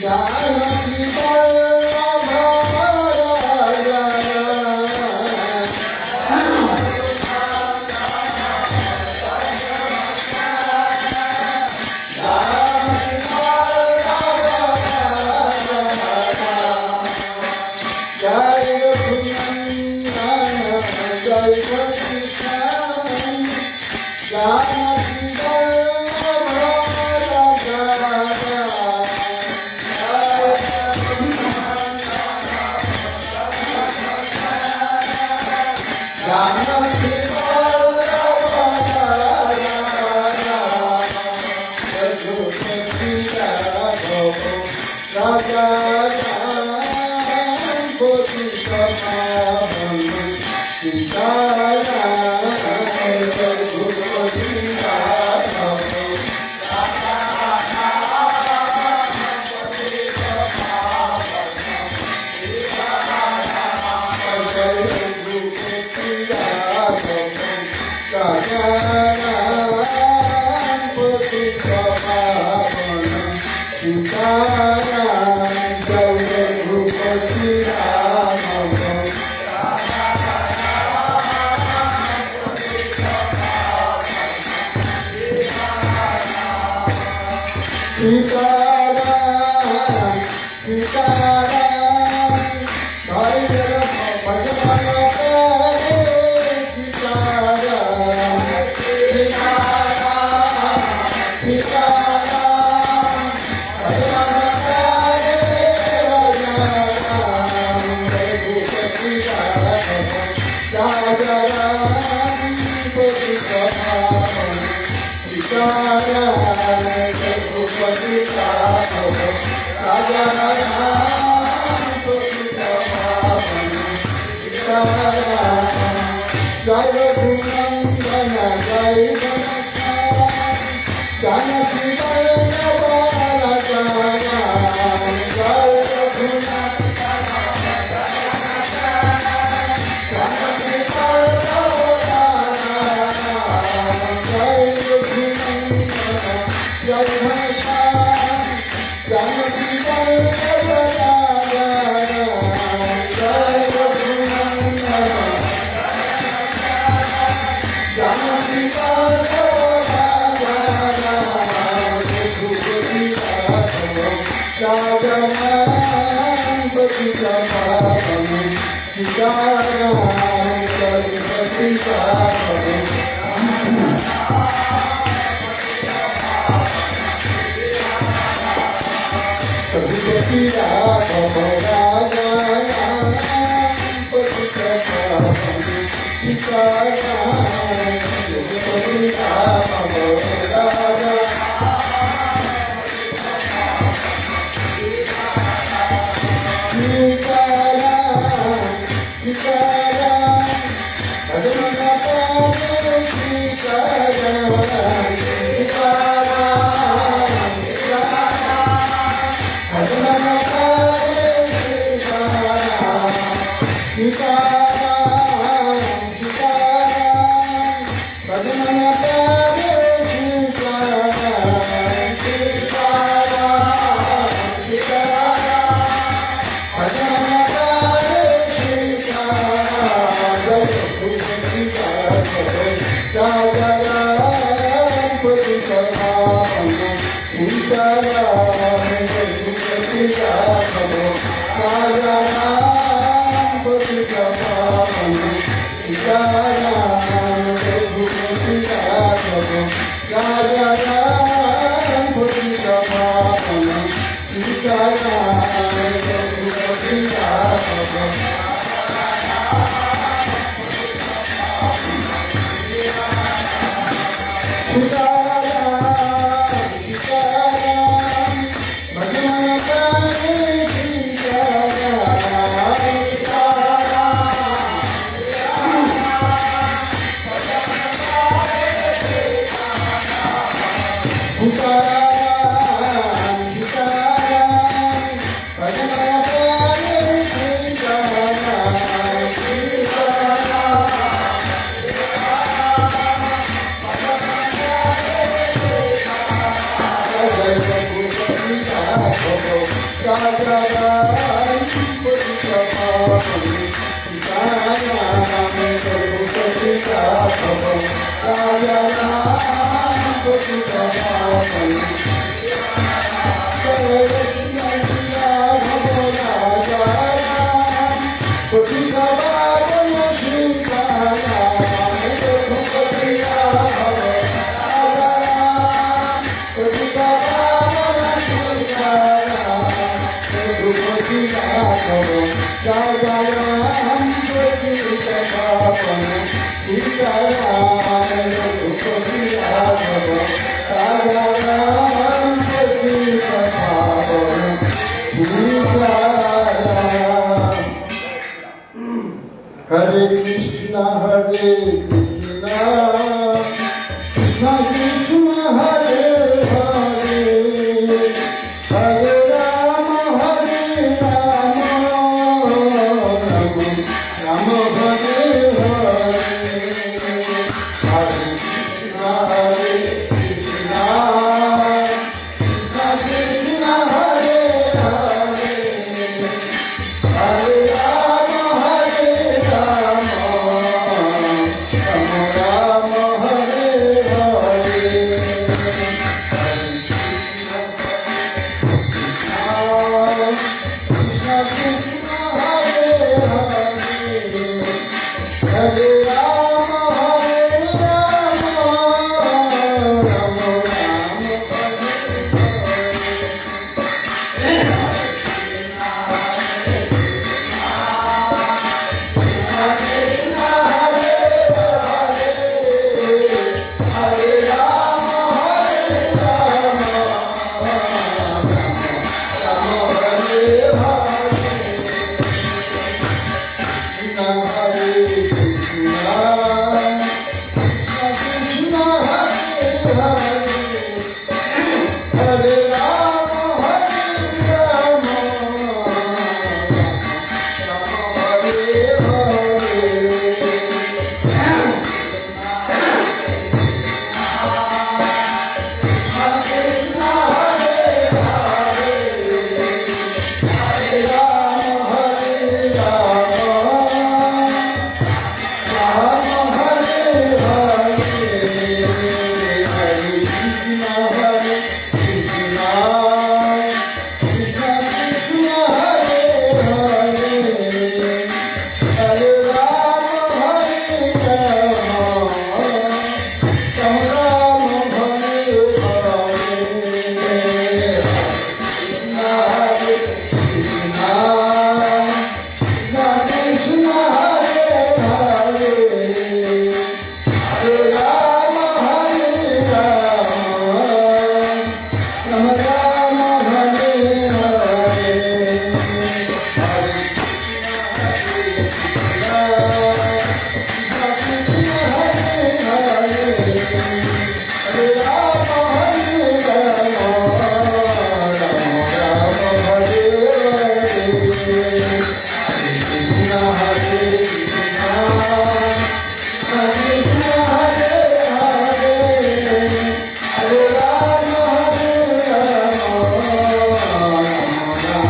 Jai জয় রঘুনন্দন জয় Krishna Janaki Sagaram Gopika Bhavana Sitaram Raghupathi Raghav Sagaram Gopika Bhavana Sitaram Hare Krishna Krishna Krishna Krishna Hare Hare Hare Rama Rama Hare Hare Hare Krishna Krishna Krishna Hare Hare Hare Rama Rama Hare Hare Krishna Krishna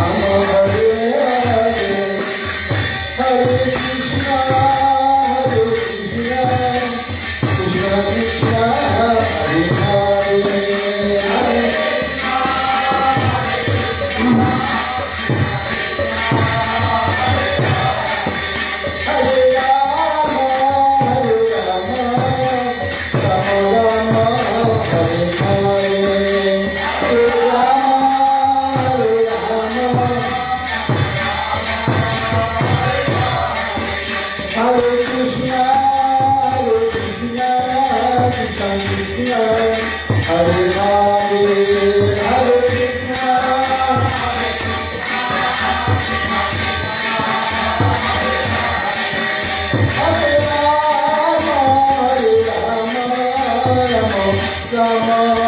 Hare Hare Hare Rama Rama Rama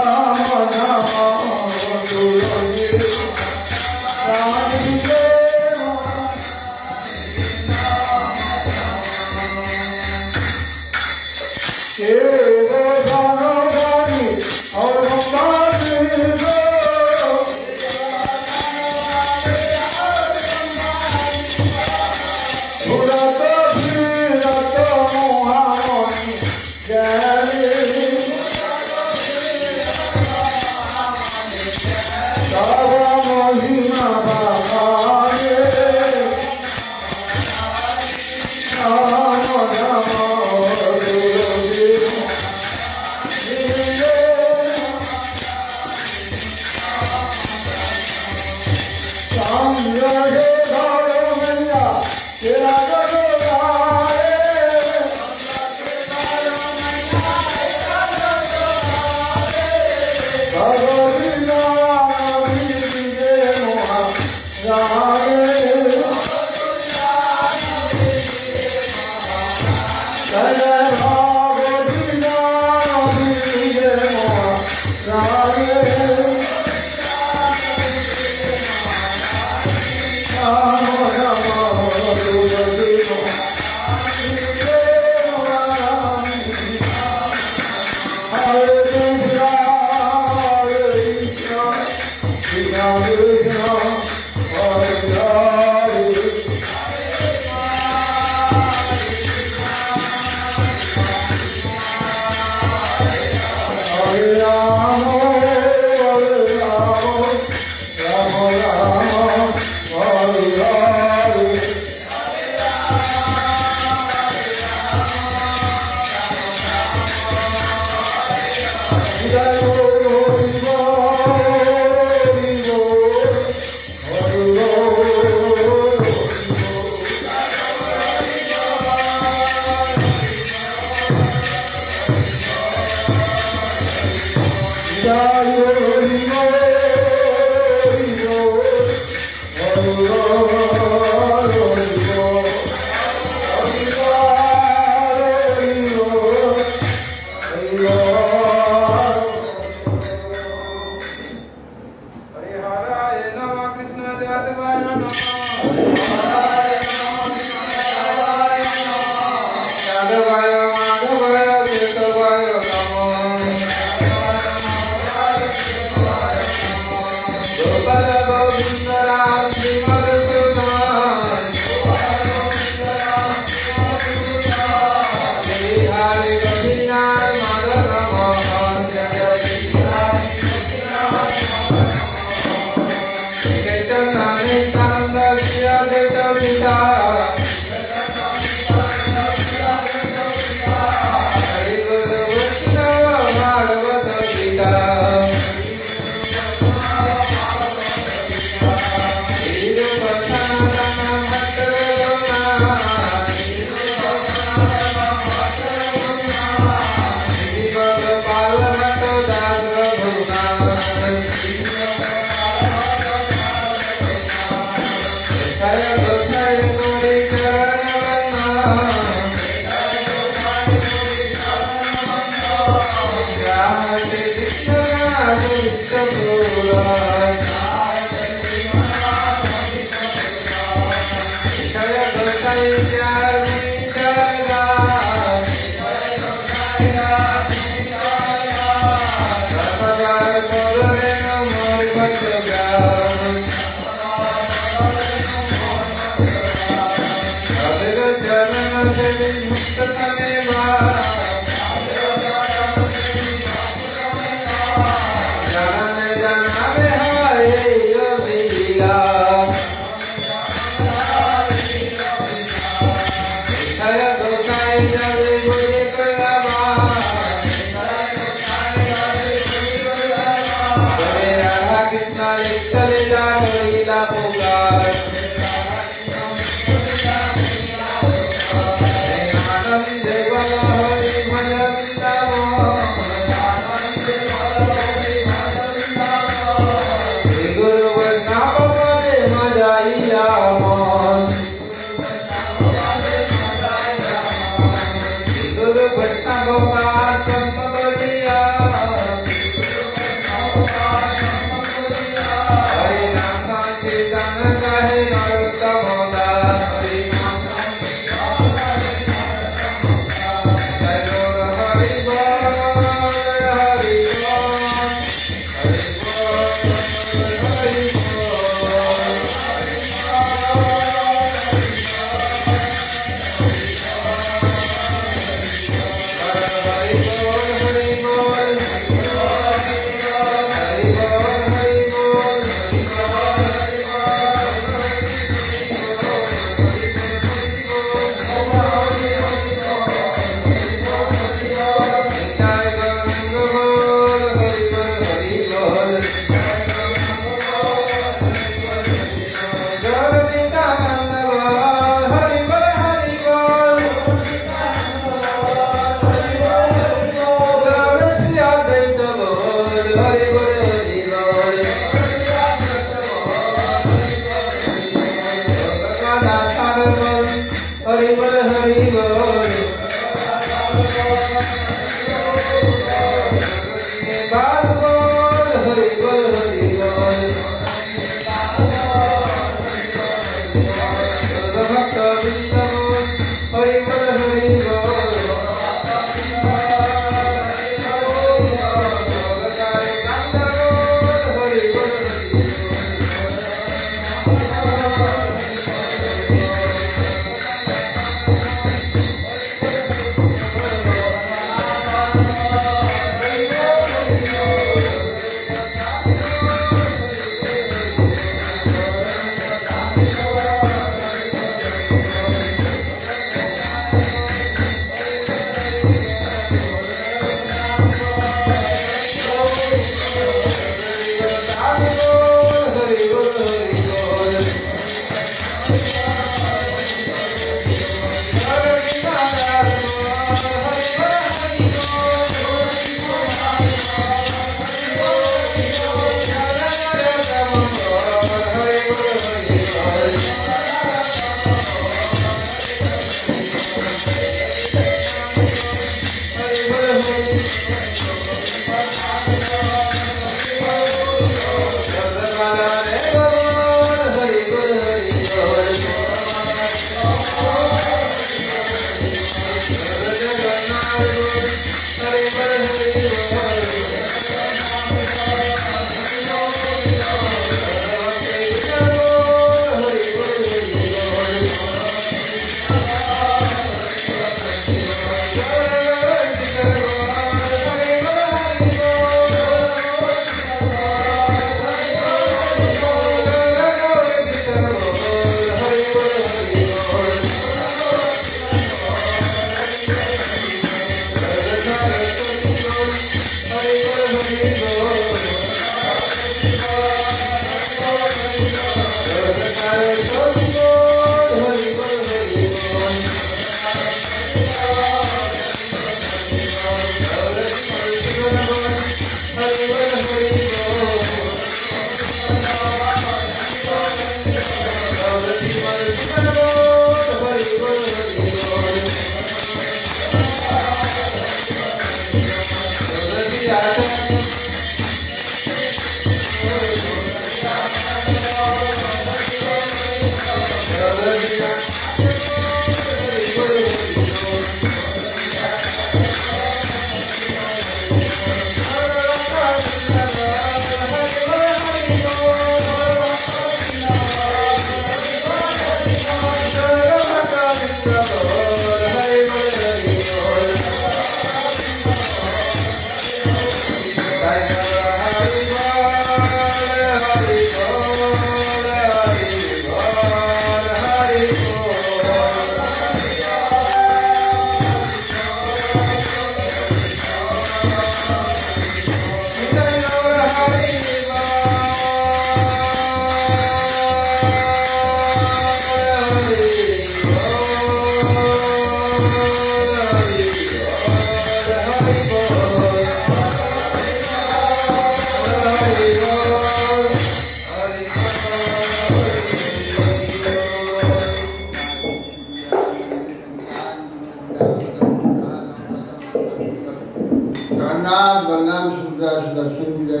Jagannath Balram Subhadra Sudarshan विजय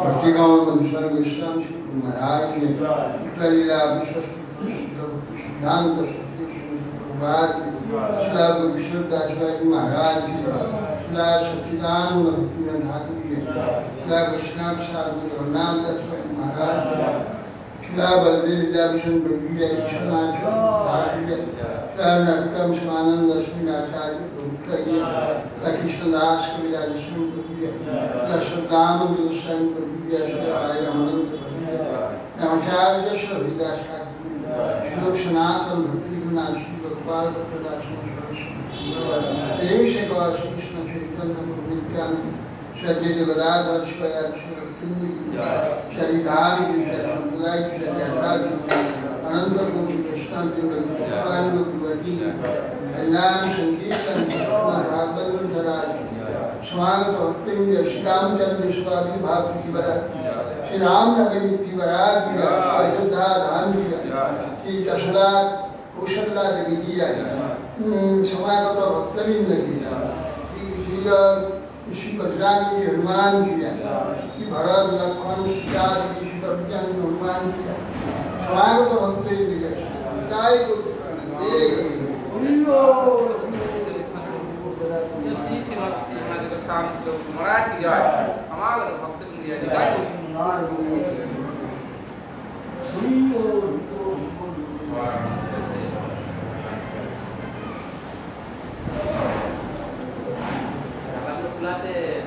भक्ति गौर मनुष्य विश्राम महाराज के लीला सिद्धांत विश्वदास महाराज की सच्चिदानंद ठाकुर जी वैष्णव जगन्नाथ महाराज बलदेव विद्याभूषण प्रभु नरकम शिवानंद लक्ष्मी आचार्य कृष्णदास कविराज श्रद्धाम गोस्वामी प्रभु आचार्य हरिदास ठाकुर सनातन भक्ति गोपाल प्रेम से कृष्ण चैतन्य नित्यानंद सज्जित गदाधर शरीधार अनंत कृष्ण कल्याण संकीर्तन भागवत स्वागत भक्ति श्री रामचंद्र विश्वासी भाव की बरा श्री राम नगर की बरा की अयोध्या धाम की श्री दशरथ कौशल्या जगी की समागत भक्तवृंद की श्री बजरंगी हनुमान की श्री भरत लक्ष्मण सीता श्री हनुमान की स्वागत भक्तवृंद की जय गुरु श्री श्रीमती गोस्वामी श्लोक महाराज की जय हमारे भक्त जय बुलाते